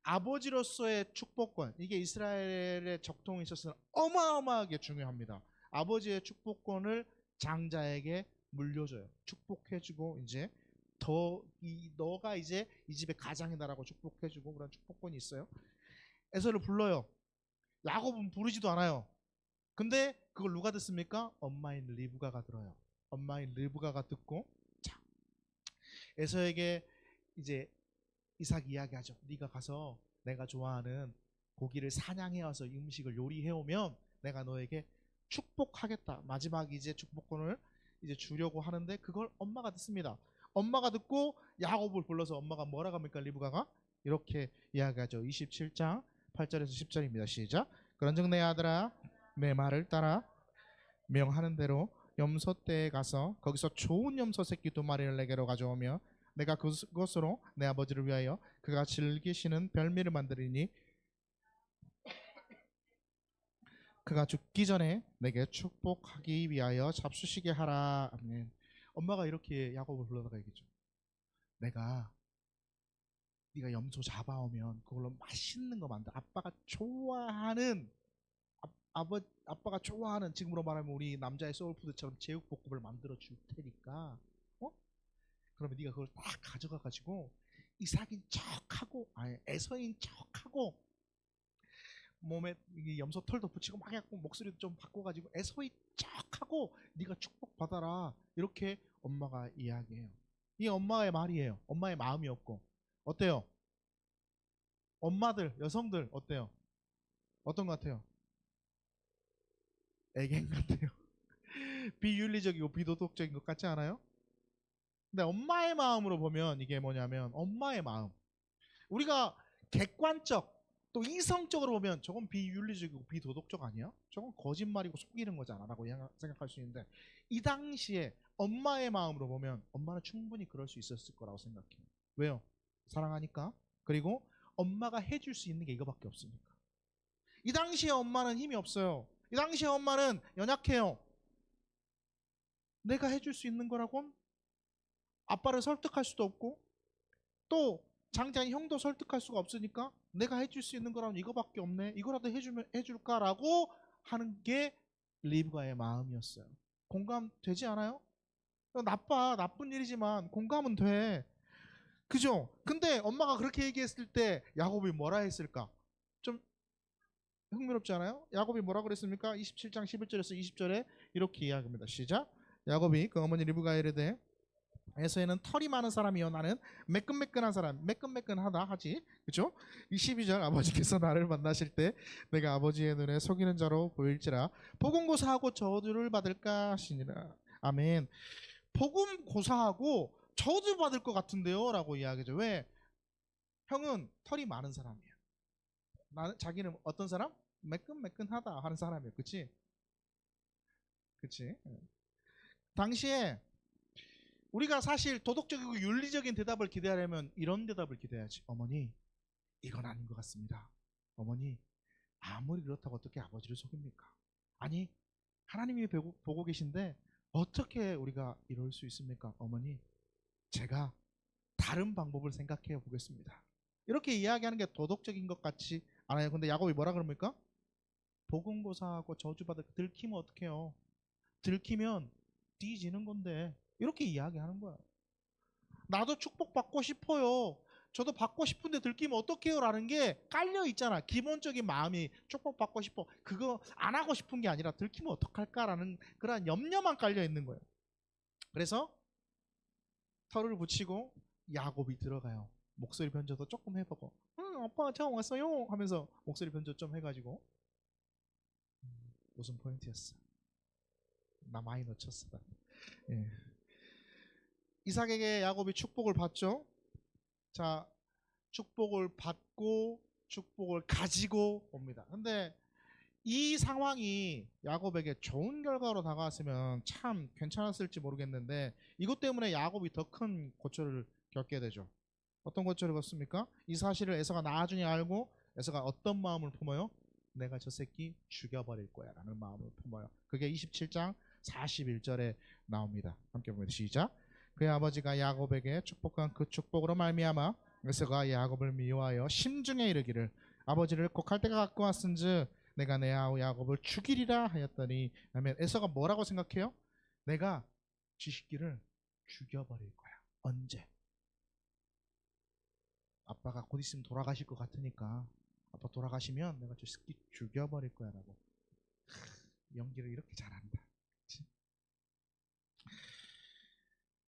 아버지로서의 축복권, 이게 이스라엘의 적통에 있어서는 어마어마하게 중요합니다. 아버지의 축복권을 장자에게 물려줘요. 축복해주고 이제 너가 이제 이 집의 가장이다라고 축복해주고 그런 축복권이 있어요. 에서를 불러요. 야곱은 부르지도 않아요. 근데 그걸 누가 듣습니까? 엄마인 리브가가 들어요. 엄마인 리브가가 듣고 자, 에서에게 이제 이삭이 이야기하죠. 네가 가서 내가 좋아하는 고기를 사냥해 와서 이 음식을 요리해 오면 내가 너에게 축복하겠다. 마지막 이제 축복권을 이제 주려고 하는데 그걸 엄마가 듣습니다. 엄마가 듣고 야곱을 불러서 엄마가 뭐라고 합니까? 리브가가 이렇게 이야기하죠. 27장 8절에서 10절입니다. 시작. 그런즉 내 아들아 내 말을 따라 명하는 대로 염소떼에 가서 거기서 좋은 염소 새끼 2마리를 내게로 가져오며 내가 그것으로 내 아버지를 위하여 그가 즐기시는 별미를 만들리니 그가 죽기 전에 내게 축복하기 위하여 잡수시게 하라. 아멘. 엄마가 이렇게 야곱을 불러다가 얘기죠. 네가 염소 잡아오면 그걸로 맛있는 거 만들어. 아빠가 좋아하는 아빠가 좋아하는 지금으로 말하면 우리 남자의 소울푸드처럼 제육볶음을 만들어 줄 테니까 그러면 네가 그걸 딱 가져가 가지고 이삭인 척하고 아니 에서인 척하고 몸에 염소 털도 붙이고 막 해갖고 목소리도 좀 바꿔가지고 에서인 척하고 네가 축복 받아라 이렇게 엄마가 이야기해요. 이게 엄마의 말이에요. 엄마의 마음이었고 어때요? 엄마들 여성들 어때요? 어떤 것 같아요? 애견 같아요. 비윤리적이고 비도덕적인 것 같지 않아요? 근데 엄마의 마음으로 보면 이게 뭐냐면 엄마의 마음. 우리가 객관적 또 이성적으로 보면 저건 비윤리적이고 비도덕적 아니야? 저건 거짓말이고 속이는 거잖아 라고 생각할 수 있는데 이 당시에 엄마의 마음으로 보면 엄마는 충분히 그럴 수 있었을 거라고 생각해요. 왜요? 사랑하니까. 그리고 엄마가 해줄 수 있는 게 이거밖에 없으니까. 이 당시에 엄마는 힘이 없어요. 이 당시에 엄마는 연약해요. 내가 해줄 수 있는 거라곤 아빠를 설득할 수도 없고 또 장자인 형도 설득할 수가 없으니까 내가 해줄 수 있는 거라면 이거밖에 없네. 이거라도 해줄까라고 하는 게 리브가의 마음이었어요. 공감되지 않아요? 나쁜 일이지만 공감은 돼. 그죠? 근데 엄마가 그렇게 얘기했을 때 야곱이 뭐라 했을까? 좀 흥미롭지 않아요? 야곱이 뭐라 그랬습니까? 27장 11절에서 20절에 이렇게 이야기합니다. 시작. 야곱이 그 어머니 리브가에 이르되 에서에는 털이 많은 사람이요 나는 매끈매끈한 사람. 매끈매끈하다 하지. 그죠? 22절 아버지께서 나를 만나실 때 내가 아버지의 눈에 속이는 자로 보일지라 복음 고사하고 저주를 받을까 하시니라. 아멘. 복음 고사하고 저주 받을 것 같은데요 라고 이야기하죠. 왜? 형은 털이 많은 사람이에요. 자기는 어떤 사람? 매끈매끈하다 하는 사람이에요. 그치? 그치? 당시에 우리가 사실 도덕적이고 윤리적인 대답을 기대하려면 이런 대답을 기대해야지. 어머니, 이건 아닌 것 같습니다. 어머니, 아무리 그렇다고 어떻게 아버지를 속입니까? 아니, 하나님이 보고 계신데 어떻게 우리가 이럴 수 있습니까? 어머니, 제가 다른 방법을 생각해 보겠습니다. 이렇게 이야기하는 게 도덕적인 것 같지 않아요. 근데 야곱이 뭐라 그럽니까? 복음고사하고 저주받을 들키면 어떡해요? 들키면 뒤지는 건데 이렇게 이야기하는 거야. 나도 축복받고 싶어요. 저도 받고 싶은데 들키면 어떡해요? 라는 게 깔려 있잖아. 기본적인 마음이 축복받고 싶어. 그거 안 하고 싶은 게 아니라 들키면 어떡할까라는 그런 염려만 깔려 있는 거예요. 그래서 털을 붙이고 야곱이 들어가요. 목소리 변조도 조금 해보고 아빠 저 왔어요 하면서 목소리 변조 좀 해가지고 무슨 포인트였어? 나 많이 놓쳤어. 예. 이삭에게 야곱이 축복을 받죠. 자, 축복을 받고 축복을 가지고 옵니다. 근데 이 상황이 야곱에게 좋은 결과로 다가왔으면 참 괜찮았을지 모르겠는데 이것 때문에 야곱이 더 큰 고초를 겪게 되죠. 어떤 고초를 겪습니까? 이 사실을 에서가 나중에 알고 에서가 어떤 마음을 품어요? 내가 저 새끼 죽여버릴 거야 라는 마음을 품어요. 그게 27장 41절에 나옵니다. 함께 보면 시작. 그의 아버지가 야곱에게 축복한 그 축복으로 말미암아 에서가 야곱을 미워하여 심중에 이르기를 아버지를 곡할 때가 갖고 왔은즉 내가 내 아우 야곱을 죽이리라 하였더니 아멘. 에서가 뭐라고 생각해요? 내가 지식기를 죽여버릴 거야. 언제? 아빠가 곧 있으면 돌아가실 것 같으니까 아빠 돌아가시면 내가 저 새끼 죽여버릴 거야 라고. 연기를 이렇게 잘한다. 그치?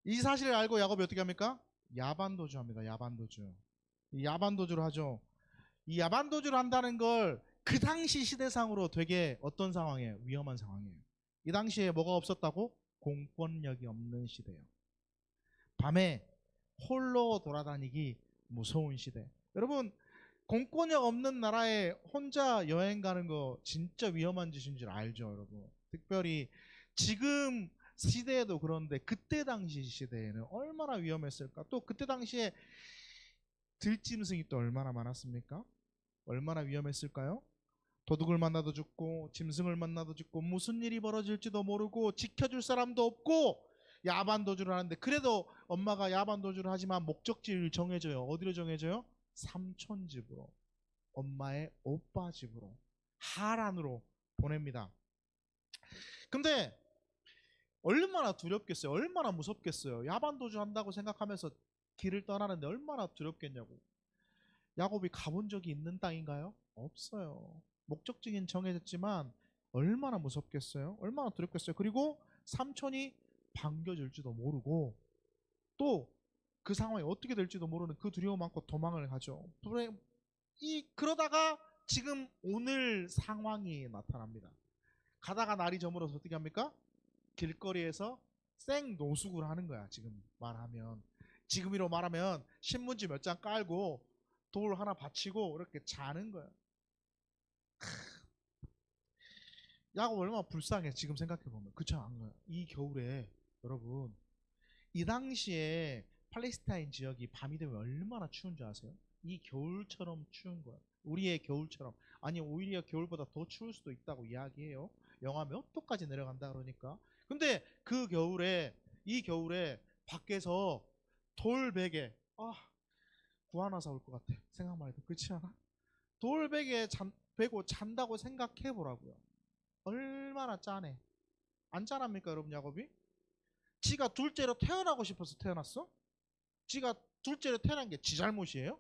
이 사실을 알고 야곱이 어떻게 합니까? 야반도주합니다. 야반도주. 이 야반도주를 하죠. 이 야반도주를 한다는 걸 그 당시 시대상으로 되게 어떤 상황이에요? 위험한 상황이에요. 이 당시에 뭐가 없었다고? 공권력이 없는 시대예요. 밤에 홀로 돌아다니기 무서운 시대. 여러분 공권력 없는 나라에 혼자 여행 가는 거 진짜 위험한 짓인 줄 알죠, 여러분. 특별히 지금 시대에도 그런데 그때 당시 시대에는 얼마나 위험했을까? 또 그때 당시에 들짐승이 또 얼마나 많았습니까? 얼마나 위험했을까요? 도둑을 만나도 죽고 짐승을 만나도 죽고 무슨 일이 벌어질지도 모르고 지켜줄 사람도 없고 야반도주를 하는데 그래도 엄마가 야반도주를 하지만 목적지를 정해줘요. 어디로 정해줘요? 삼촌 집으로, 엄마의 오빠 집으로, 하란으로 보냅니다. 근데 얼마나 두렵겠어요? 얼마나 무섭겠어요? 야반도주 한다고 생각하면서 길을 떠나는데 얼마나 두렵겠냐고. 야곱이 가본 적이 있는 땅인가요? 없어요. 목적지는 정해졌지만 얼마나 무섭겠어요? 얼마나 두렵겠어요? 그리고 삼촌이 반겨줄지도 모르고 또 그 상황이 어떻게 될지도 모르는 그 두려움 안고 도망을 가죠. 그러다가 지금 오늘 상황이 나타납니다. 가다가 날이 저물어서 어떻게 합니까? 길거리에서 생노숙을 하는 거야. 지금으로 말하면 신문지 몇 장 깔고 돌 하나 받치고 이렇게 자는 거야. 야곱 얼마나 불쌍해 지금 생각해보면. 그쵸? 안 가요. 이 겨울에 여러분 이 당시에 팔레스타인 지역이 밤이 되면 얼마나 추운 줄 아세요? 이 겨울처럼 추운 거야. 우리의 겨울처럼. 아니 오히려 겨울보다 더 추울 수도 있다고 이야기해요. 영하 몇 도까지 내려간다 그러니까. 근데 그 겨울에 이 겨울에 밖에서 돌베개 구하나 사올 것 같아. 생각만 해도 그렇지 않아? 돌베개에 베고 잔다고 생각해 보라고요. 얼마나 짠해. 안 짠합니까 여러분 야곱이? 지가 둘째로 태어나고 싶어서 태어났어? 지가 둘째로 태어난 게 지 잘못이에요?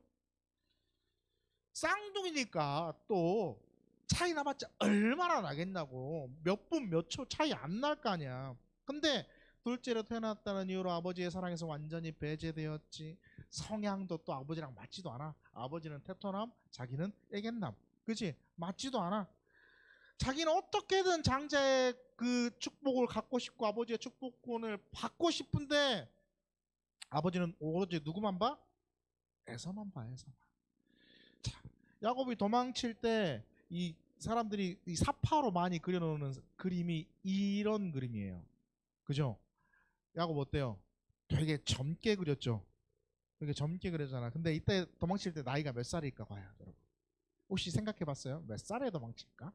쌍둥이니까 또 차이 나봤자 얼마나 나겠냐고. 몇 분 몇 초 차이 안 날 거 아니야. 근데 둘째로 태어났다는 이유로 아버지의 사랑에서 완전히 배제되었지. 성향도 또 아버지랑 맞지도 않아. 아버지는 테토남, 자기는 애견남. 그치? 맞지도 않아. 자기는 어떻게든 장자의 그 축복을 갖고 싶고 아버지의 축복권을 받고 싶은데 아버지는 오로지 누구만 봐? 에서만 봐, 에서만. 자, 야곱이 도망칠 때 이 사람들이 이 사파로 많이 그려놓는 그림이 이런 그림이에요. 그죠? 야곱 어때요? 되게 젊게 그렸죠? 되게 젊게 그렸잖아. 근데 이때 도망칠 때 나이가 몇 살일까 봐요, 여러분. 혹시 생각해 봤어요? 몇 살에 도망칠까?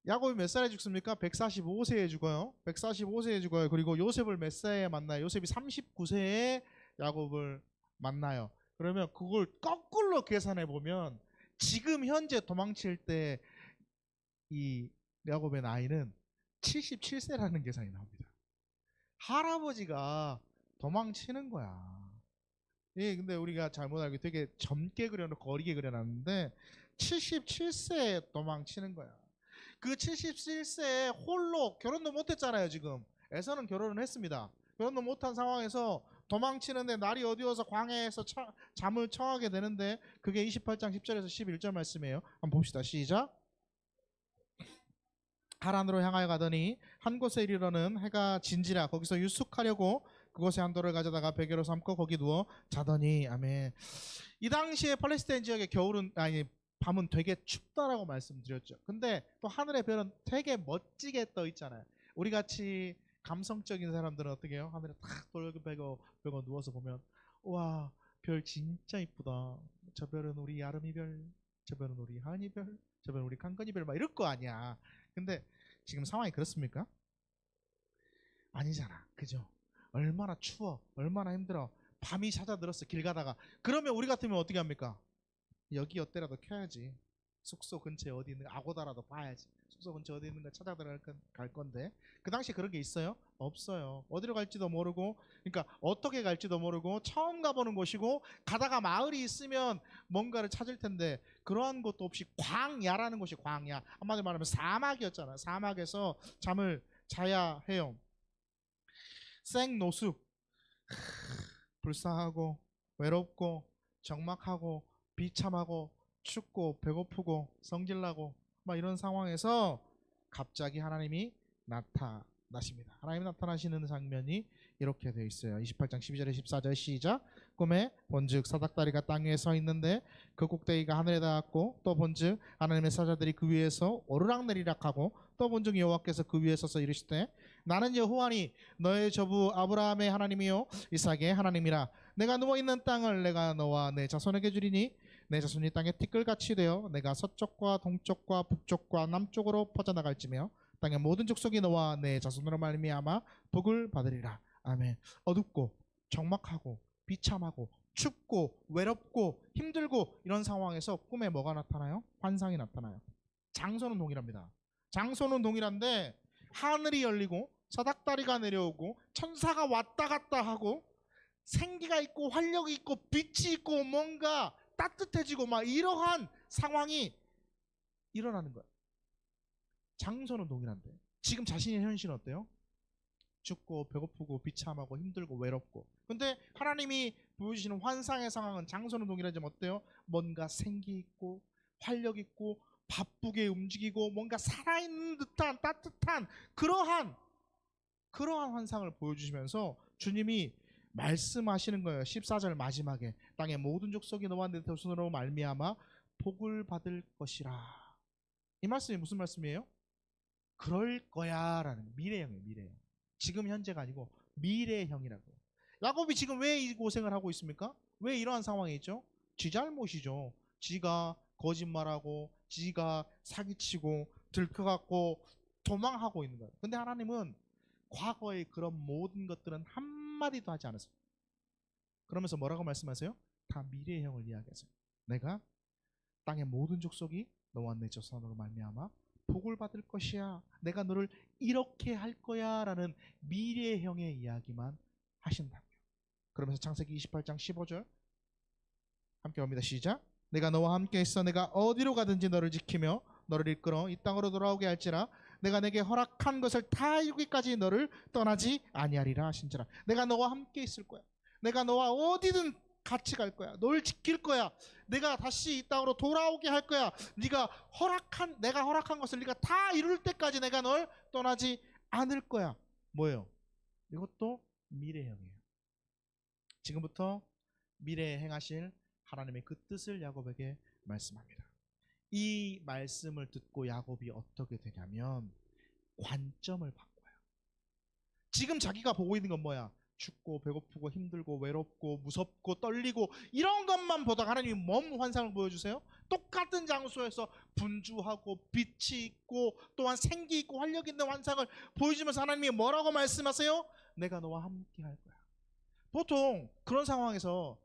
야곱이 몇 살에 죽습니까? 145세에 죽어요. 145세에 죽어요. 그리고 요셉을 몇 세에 만나요? 요셉이 39세에 야곱을 만나요. 그러면 그걸 거꾸로 계산해 보면 지금 현재 도망칠 때 이 야곱의 나이는 77세라는 계산이 나옵니다. 할아버지가 도망치는 거야. 예, 근데 우리가 잘못 알고 되게 젊게 그려놓고 어리게 그려놨는데 77세에 도망치는 거야. 그 77세에 홀로 결혼도 못했잖아요 지금. 에서는 결혼을 했습니다. 결혼도 못한 상황에서 도망치는데 날이 어두워서 광야에서 잠을 청하게 되는데 그게 28장 10절에서 11절 말씀이에요. 한번 봅시다. 시작. 하란으로 향하여 가더니 한 곳에 이르러는 해가 진지라 거기서 유숙하려고 그곳에 한 돌을 가져다가 베개로 삼고 거기 누워 자더니. 아멘. 이 당시에 팔레스타인 지역의 겨울은 밤은 되게 춥다라고 말씀드렸죠. 근데 또 하늘의 별은 되게 멋지게 떠 있잖아요. 우리 같이 감성적인 사람들은 어떻게 해요? 하늘에 탁 돌을 베고 누워서 보면 와, 별 진짜 이쁘다. 저 별은 우리 아름이별, 저 별은 우리 한이별, 저 별은 우리 강건이별 막 이럴 거 아니야. 근데 지금 상황이 그렇습니까? 아니잖아. 그죠? 얼마나 추워, 얼마나 힘들어. 밤이 찾아들었어 길 가다가. 그러면 우리 같으면 어떻게 합니까? 여기 어때라도 켜야지. 숙소 근처에 어디 있는 아고다라도 봐야지. 숙소 근처에 어디 있는가 찾아 갈 건데 그 당시에 그런 게 있어요? 없어요. 어디로 갈지도 모르고, 그러니까 어떻게 갈지도 모르고 처음 가보는 곳이고 가다가 마을이 있으면 뭔가를 찾을 텐데 그러한 것도 없이 광야라는 곳이, 광야 한마디로 말하면 사막이었잖아요. 사막에서 잠을 자야 해요. 생노숙. 불쌍하고 외롭고 적막하고 비참하고 춥고 배고프고 성질나고 막 이런 상황에서 갑자기 하나님이 나타나십니다. 하나님이 나타나시는 장면이 이렇게 되어 있어요. 28장 12절에 14절 시작. 꿈에 본즉 사닥다리가 땅 위에 서 있는데 그 꼭대기가 하늘에 닿았고 또 본즉 하나님의 사자들이 그 위에서 오르락내리락 하고 또 본즉 여호와께서 그 위에 서서 이르시되 나는 여호와니 너의 조부 아브라함의 하나님이요 이삭의 하나님이라. 내가 누워있는 땅을 내가 너와 내 자손에게 주리니 내 자손이 땅에 티끌같이 되어 내가 서쪽과 동쪽과 북쪽과 남쪽으로 퍼져나갈지며 땅의 모든 족속이 너와 내 자손으로 말미암아 복을 받으리라. 아멘. 어둡고 적막하고 비참하고 춥고 외롭고 힘들고 이런 상황에서 꿈에 뭐가 나타나요? 환상이 나타나요. 장소는 동일합니다. 장소는 동일한데 하늘이 열리고 사닥다리가 내려오고 천사가 왔다 갔다 하고 생기가 있고 활력이 있고 빛이 있고 뭔가 따뜻해지고 막 이러한 상황이 일어나는 거야. 장소는 동일한데 지금 자신의 현실은 어때요? 춥고 배고프고 비참하고 힘들고 외롭고. 근데 하나님이 보여주시는 환상의 상황은 장소는 동일하지만 어때요? 뭔가 생기 있고 활력 있고 바쁘게 움직이고 뭔가 살아있는 듯한 따뜻한 그러한 환상을 보여주시면서 주님이 말씀하시는 거예요. 14절 마지막에 땅의 모든 족속이 너와 내 자손으로 말미암아 복을 받을 것이라. 이 말씀이 무슨 말씀이에요? 그럴 거야 라는 미래형이에요. 미래형. 지금 현재가 아니고 미래형이라고. 야곱이 지금 왜 이 고생을 하고 있습니까? 왜 이러한 상황이 있죠? 지 잘못이죠. 지가 거짓말하고 지가 사기치고 들켜갖고 도망하고 있는 거예요. 근데 하나님은 과거의 그런 모든 것들은 한마디도 하지 않았어요. 그러면서 뭐라고 말씀하세요? 다 미래형을 이야기하세요. 내가 땅의 모든 족속이 너와 내 자손으로 말미암아 복을 받을 것이야. 내가 너를 이렇게 할 거야 라는 미래형의 이야기만 하신다고요. 그러면서 창세기 28장 15절 함께 봅니다. 시작. 내가 너와 함께 있어 내가 어디로 가든지 너를 지키며 너를 이끌어 이 땅으로 돌아오게 할지라 내가 내게 허락한 것을 다 이루기까지 너를 떠나지 아니하리라 하신지라. 내가 너와 함께 있을 거야. 내가 너와 어디든 같이 갈 거야. 널 지킬 거야. 내가 다시 이 땅으로 돌아오게 할 거야. 내가 허락한 것을 네가 다 이룰 때까지 내가 널 떠나지 않을 거야. 뭐예요? 이것도 미래형이에요. 지금부터 미래에 행하실 하나님의 그 뜻을 야곱에게 말씀합니다. 이 말씀을 듣고 야곱이 어떻게 되냐면 관점을 바꿔요. 지금 자기가 보고 있는 건 뭐야? 춥고 배고프고 힘들고 외롭고 무섭고 떨리고 이런 것만 보다가 하나님이 뭔 환상을 보여주세요? 똑같은 장소에서 분주하고 빛이 있고 또한 생기 있고 활력 있는 환상을 보여주면서 하나님이 뭐라고 말씀하세요? 내가 너와 함께 할 거야. 보통 그런 상황에서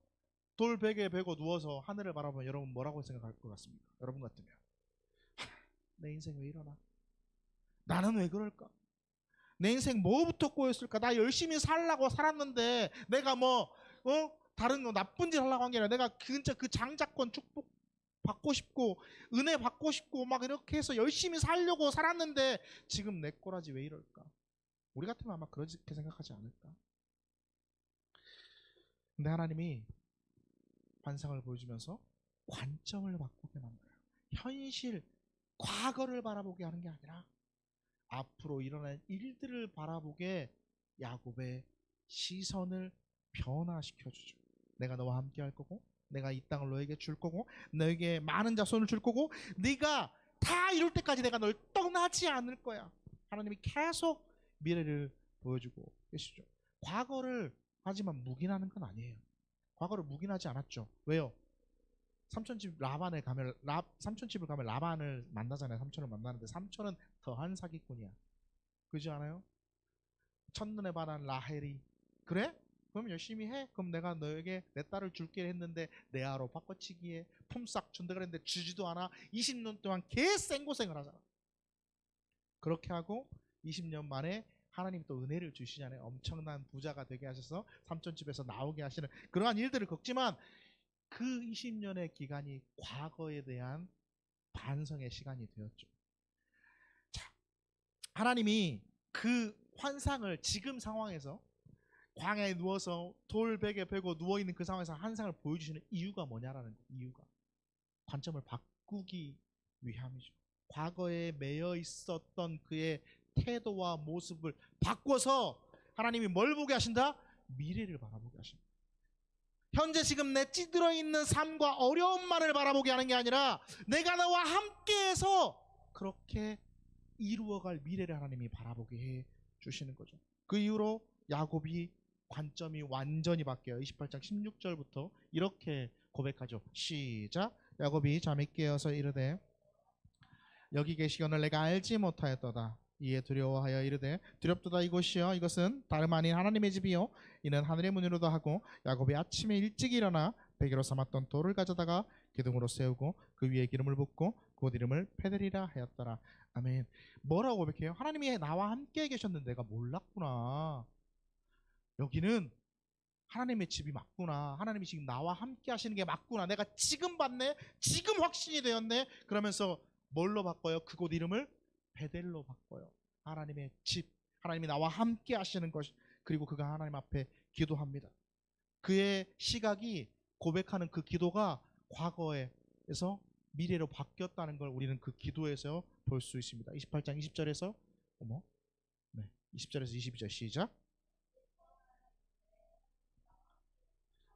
돌베개에 베고 누워서 하늘을 바라보면 여러분 뭐라고 생각할 것 같습니까? 여러분 같으면 내 인생 왜 이러나? 나는 왜 그럴까? 내 인생 뭐부터 꼬였을까? 나 열심히 살라고 살았는데 내가 다른 거 나쁜 짓 하려고 한 게 아니라 내가 진짜 그 장자권 축복 받고 싶고 은혜 받고 싶고 막 이렇게 해서 열심히 살려고 살았는데 지금 내 꼬라지 왜 이럴까? 우리 같으면 아마 그렇게 생각하지 않을까? 근데 하나님이 환상을 보여주면서 관점을 바꾸게 만들어요. 현실, 과거를 바라보게 하는 게 아니라 앞으로 일어날 일들을 바라보게 야곱의 시선을 변화시켜주죠. 내가 너와 함께 할 거고 내가 이 땅을 너에게 줄 거고 너에게 많은 자손을 줄 거고 네가 다 이룰 때까지 내가 널 떠나지 않을 거야. 하나님이 계속 미래를 보여주고 계시죠. 과거를 하지만 묵인하는 건 아니에요. 과거를 묵인하지 않았죠. 왜요? 삼촌집을 가면 라반을 만나잖아요. 삼촌을 만나는데 삼촌은 더한 사기꾼이야. 그렇지 않아요? 첫눈에 반한 라헬이 그래? 그럼 열심히 해. 그럼 내가 너에게 내 딸을 줄게 했는데 내 아로 바꿔치기에 품삯 준다 그랬는데 주지도 않아. 20년 동안 개 생고생을 하잖아. 그렇게 하고 20년 만에 하나님이 또 은혜를 주시잖아요. 엄청난 부자가 되게 하셔서 삼촌집에서 나오게 하시는 그러한 일들을 겪지만 그 20년의 기간이 과거에 대한 반성의 시간이 되었죠. 자, 하나님이 그 환상을 지금 상황에서 광야에 누워서 돌베개 베고 누워있는 그 상황에서 환상을 보여주시는 이유가 뭐냐라는 거예요. 이유가 관점을 바꾸기 위함이죠. 과거에 매여 있었던 그의 태도와 모습을 바꿔서 하나님이 뭘 보게 하신다? 미래를 바라보게 하신다. 현재 지금 내 찌들어 있는 삶과 어려움만을 바라보게 하는 게 아니라 내가 너와 함께해서 그렇게 이루어갈 미래를 하나님이 바라보게 해 주시는 거죠. 그 이후로 야곱이 관점이 완전히 바뀌어요. 28장 16절부터 이렇게 고백하죠. 시작. 야곱이 잠이 깨어서 이르되 여기 계시거늘 내가 알지 못하였도다. 이에 두려워하여 이르되 두렵도다 이곳이여 이것은 다름 아닌 하나님의 집이요 이는 하늘의 문이로도 하고 야곱이 아침에 일찍 일어나 베개로 삼았던 돌을 가져다가 기둥으로 세우고 그 위에 기름을 붓고 곧 이름을 페델이라 하였더라. 아멘. 뭐라고 고백해요? 하나님이 나와 함께 계셨는데 내가 몰랐구나. 여기는 하나님의 집이 맞구나. 하나님이 지금 나와 함께 하시는 게 맞구나. 내가 지금 봤네. 지금 확신이 되었네. 그러면서 뭘로 바꿔요? 그곳 이름을 베델로 바꿔요. 하나님의 집, 하나님이 나와 함께 하시는 것. 그리고 그가 하나님 앞에 기도합니다. 그의 시각이 고백하는 그 기도가 과거에서 미래로 바뀌었다는 걸 우리는 그 기도에서 볼 수 있습니다. 28장 20절에서 20절에서 22절 시작.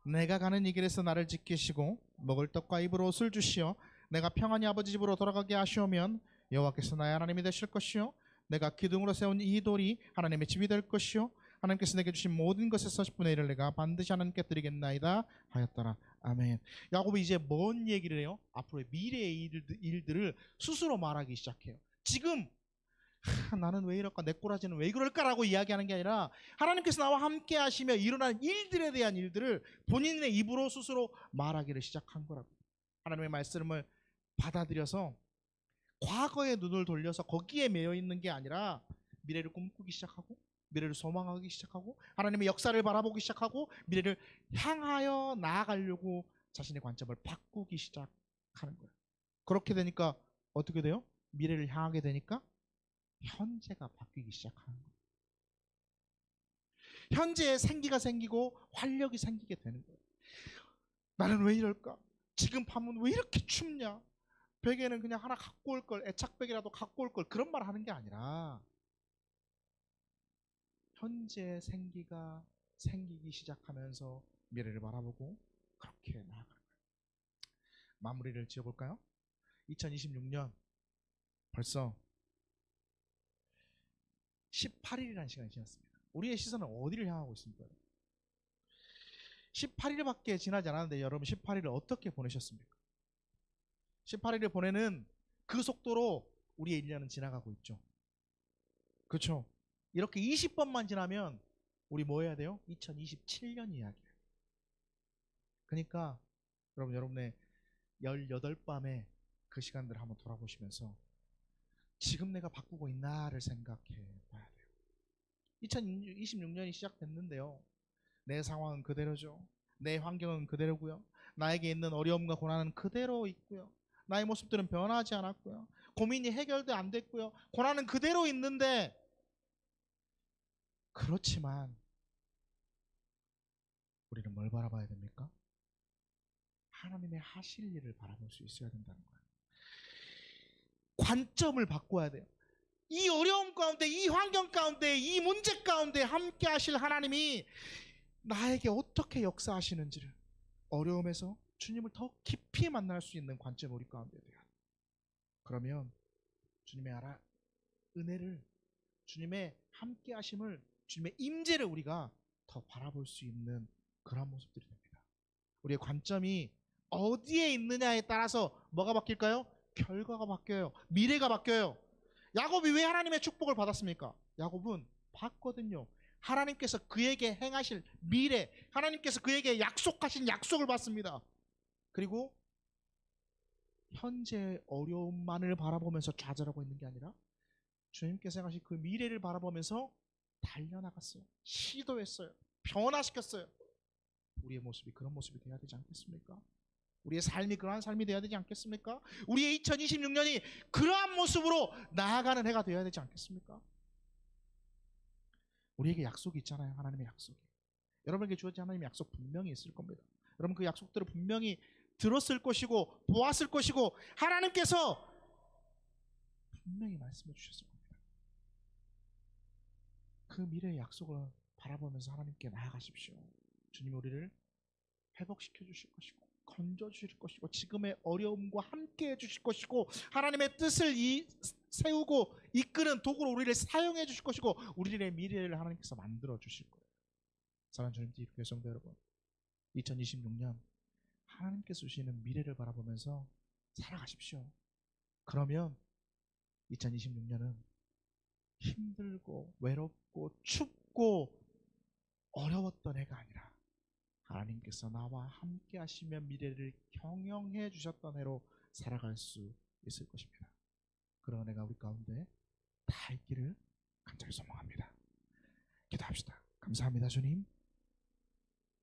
내가 가는 이 길에서 나를 지키시고 먹을 떡과 입을 옷을 주시어 내가 평안히 아버지 집으로 돌아가게 하시오면 여호와께서 나의 하나님이 되실 것이요 내가 기둥으로 세운 이 돌이 하나님의 집이 될 것이요 하나님께서 내게 주신 모든 것에서 10분의 1을 내가 반드시 하나님께 드리겠나이다 하였더라. 아멘. 야곱이 이제 뭔 얘기를 해요? 앞으로의 미래의 일들을 스스로 말하기 시작해요. 지금 나는 왜 이럴까, 내 꼬라지는 왜 그럴까라고 이야기하는 게 아니라 하나님께서 나와 함께 하시며 일어나는 일들에 대한 일들을 본인의 입으로 스스로 말하기를 시작한 거라고. 하나님의 말씀을 받아들여서 과거의 눈을 돌려서 거기에 매여 있는 게 아니라 미래를 꿈꾸기 시작하고, 미래를 소망하기 시작하고, 하나님의 역사를 바라보기 시작하고, 미래를 향하여 나아가려고 자신의 관점을 바꾸기 시작하는 거예요. 그렇게 되니까 어떻게 돼요? 미래를 향하게 되니까 현재가 바뀌기 시작하는 거예요. 현재에 생기가 생기고 활력이 생기게 되는 거예요. 나는 왜 이럴까? 지금 밤은 왜 이렇게 춥냐? 베개는 그냥 하나 갖고 올 걸, 애착베개라도 갖고 올 걸, 그런 말 하는 게 아니라 현재 생기가 생기기 시작하면서 미래를 바라보고 그렇게 나아가는 거예요. 마무리를 지어볼까요? 2026년 벌써 18일이라는 시간이 지났습니다. 우리의 시선은 어디를 향하고 있습니까? 18일밖에 지나지 않았는데 여러분 18일을 어떻게 보내셨습니까? 18일을 보내는 그 속도로 우리의 1년은 지나가고 있죠. 그렇죠? 이렇게 20번만 지나면 우리 뭐 해야 돼요? 2027년 이야기예요. 그러니까 여러분의 18밤에 그 시간들을 한번 돌아보시면서 지금 내가 바꾸고 있나를 생각해 봐야 돼요. 2026년이 시작됐는데요, 내 상황은 그대로죠. 내 환경은 그대로고요. 나에게 있는 어려움과 고난은 그대로 있고요. 나의 모습들은 변하지 않았고요. 고민이 해결도 안 됐고요. 고난은 그대로 있는데, 그렇지만 우리는 뭘 바라봐야 됩니까? 하나님의 하실 일을 바라볼 수 있어야 된다는 거예요. 관점을 바꿔야 돼요. 이 어려움 가운데, 이 환경 가운데, 이 문제 가운데 함께 하실 하나님이 나에게 어떻게 역사하시는지를, 어려움에서 주님을 더 깊이 만날 수 있는 관점이 우리 가운데 돼요. 그러면 주님의 은혜를, 주님의 함께 하심을, 주님의 임재를 우리가 더 바라볼 수 있는 그런 모습들이 됩니다. 우리의 관점이 어디에 있느냐에 따라서 뭐가 바뀔까요? 결과가 바뀌어요. 미래가 바뀌어요. 야곱이 왜 하나님의 축복을 받았습니까? 야곱은 봤거든요. 하나님께서 그에게 행하실 미래, 하나님께서 그에게 약속하신 약속을 받습니다. 그리고 현재 어려움만을 바라보면서 좌절하고 있는 게 아니라 주님께서 행하신 그 미래를 바라보면서 달려나갔어요. 시도했어요. 변화시켰어요. 우리의 모습이 그런 모습이 되어야 되지 않겠습니까? 우리의 삶이 그러한 삶이 되어야 되지 않겠습니까? 우리의 2026년이 그러한 모습으로 나아가는 해가 되어야 되지 않겠습니까? 우리에게 약속이 있잖아요. 하나님의 약속이. 여러분에게 주어진 하나님의 약속 분명히 있을 겁니다. 여러분 그 약속들을 분명히 들었을 것이고 보았을 것이고 하나님께서 분명히 말씀해 주셨을 겁니다. 그 미래의 약속을 바라보면서 하나님께 나아가십시오. 주님이 우리를 회복시켜 주실 것이고 건져 주실 것이고 지금의 어려움과 함께 해 주실 것이고 하나님의 뜻을 세우고 이끄는 도구로 우리를 사용해 주실 것이고 우리의 미래를 하나님께서 만들어 주실 거예요. 사랑하는 주님 교회 성도 여러분, 2026년 하나님께서 주시는 미래를 바라보면서 살아가십시오. 그러면 2026년은 힘들고 외롭고 춥고 어려웠던 해가 아니라 하나님께서 나와 함께 하시며 미래를 경영해 주셨던 해로 살아갈 수 있을 것입니다. 그런 은혜가 우리 가운데 다 있기를 간절히 소망합니다. 기도합시다. 감사합니다. 주님,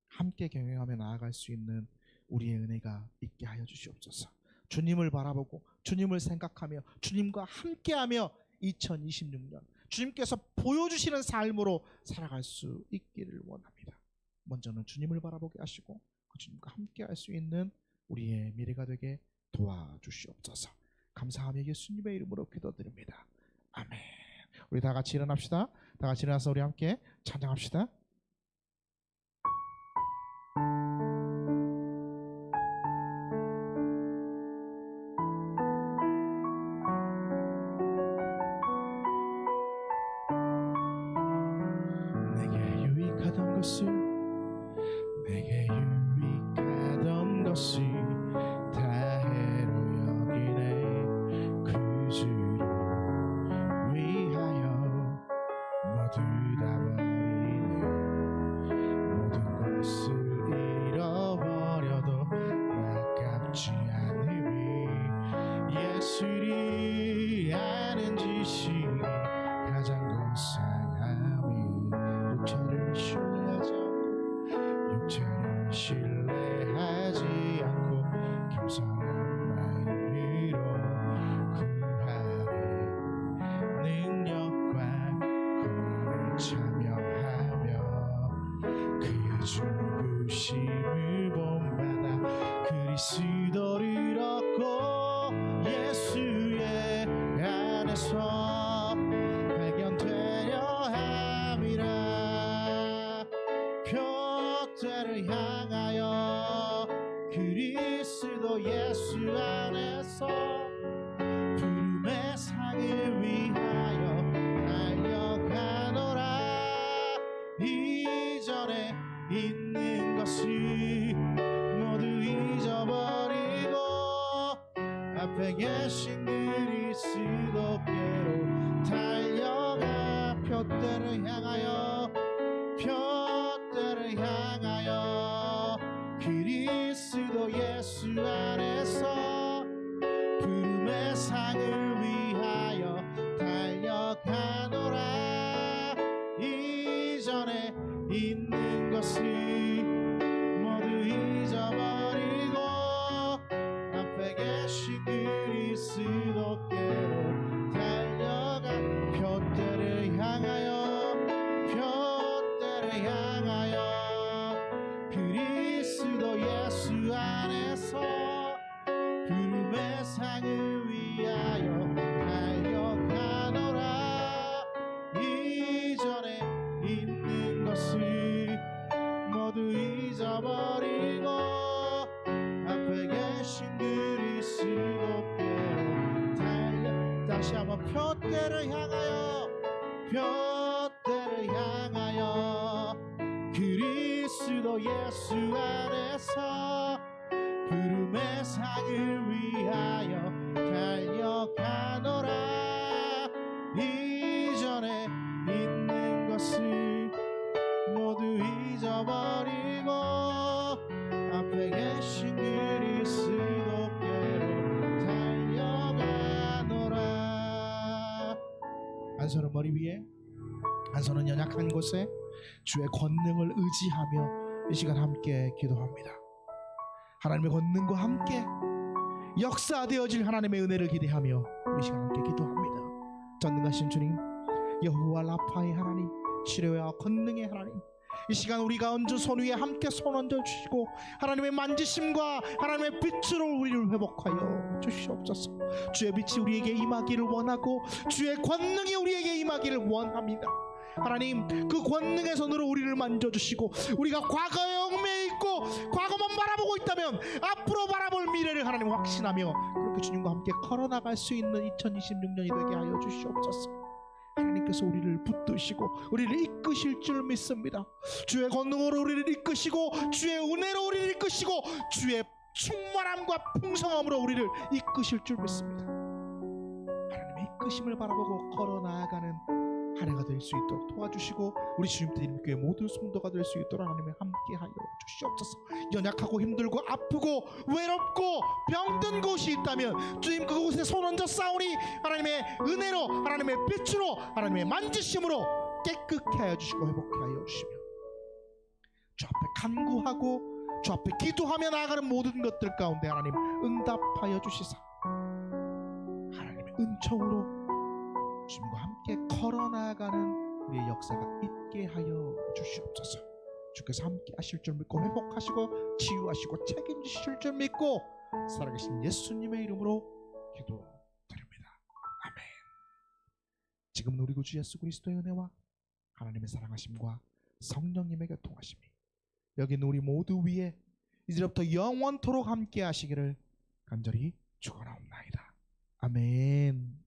함께 경영하며 나아갈 수 있는 우리의 은혜가 있게 하여 주시옵소서. 주님을 바라보고 주님을 생각하며 주님과 함께하며 2026년 주님께서 보여주시는 삶으로 살아갈 수 있기를 원합니다. 먼저는 주님을 바라보게 하시고 그 주님과 함께할 수 있는 우리의 미래가 되게 도와주시옵소서. 감사하며 예수님의 이름으로 기도드립니다. 아멘. 우리 다 같이 일어납시다. 다 같이 일어나서 우리 함께 찬양합시다. 내게 신뢰하지 않고 겸손한 마음으로 구하리 능력과 권한을 참여하며 그 죽으심을 본받아 그리스도를 얻고 예수의 안에서 발견되려 함이라. 표대를 향하여 그리스도 예수 안에서 부름의 상을 위하여 달려가노라. 이전에 있는 것을 모두 잊어버리고 앞에 계신 그리스도께로 달려가. 표대를 향하여 표대를 향하여 그리스도 예수 안에서 부름의 상을 위하여 달려가노라. 이전에 있는 것을 모두 잊어버리고 앞에 계신 그리스도께로 달려가. 표대를 향하여 표대를 향하여 그리스도 예수 안에서 부름의 상을 위하여 달려가노라. 이전에 있는 것을 모두 잊어버리고 앞에 계신 그리스도께로 달려. 다시 한번 표대를 향하여 표대를 향하여 그리스도 예수 안에서 부름의 상을 위하여 달려가노라. 이전에 있는 것을 모두 잊어버리고 앞에 계신 그리스도께로 달려가노라. 한 손은 머리 위에, 한 손은 연약한 곳에 주의 권능을 의지하며 이 시간 함께 기도합니다. 하나님의 권능과 함께 역사되어질 하나님의 은혜를 기대하며 우리 시간 함께 기도합니다. 전능하신 주님, 여호와 라파의 하나님, 치료와 권능의 하나님, 이 시간 우리가 얹은 손 위에 함께 손 얹어 주시고 하나님의 만지심과 하나님의 빛으로 우리를 회복하여 주시옵소서. 주의 빛이 우리에게 임하기를 원하고 주의 권능이 우리에게 임하기를 원합니다. 하나님, 그 권능의 손으로 우리를 만져주시고 우리가 과거에 얽매여 있고 과거만 바라보고 있다면 앞으로 바라볼 미래를 하나님 확신하며 그렇게 주님과 함께 걸어나갈 수 있는 2026년이 되게 하여 주시옵소서. 하나님께서 우리를 붙드시고 우리를 이끄실 줄 믿습니다. 주의 권능으로 우리를 이끄시고 주의 은혜로 우리를 이끄시고 주의 충만함과 풍성함으로 우리를 이끄실 줄 믿습니다. 하나님의 이끄심을 바라보고 걸어나아가는 한 해가 될 수 있도록 도와주시고 우리 주님 드림교회 모든 성도가 될 수 있도록 하나님의 함께하여 주시옵소서. 연약하고 힘들고 아프고 외롭고 병든 곳이 있다면 주님 그곳에 손 얹어 싸우니 하나님의 은혜로 하나님의 빛으로 하나님의 만지심으로 깨끗게 하여 주시고 회복해 하여 주시며 주 앞에 간구하고 주 앞에 기도하며 나아가는 모든 것들 가운데 하나님 응답하여 주시사 하나님의 은총으로 주님과 함께 걸어나가는 우리의 역사가 있게 하여 주시옵소서. 주께서 함께 하실 줄 믿고 회복하시고 치유하시고 책임지실 줄 믿고 살아계신 예수님의 이름으로 기도드립니다. 아멘. 지금은 우리 구주 예수 그리스도의 은혜와 하나님의 사랑하심과 성령님의 교통하심이 여기 있는 우리 모두 위에 이제부터 영원토록 함께 하시기를 간절히 축원하옵나이다. 아멘.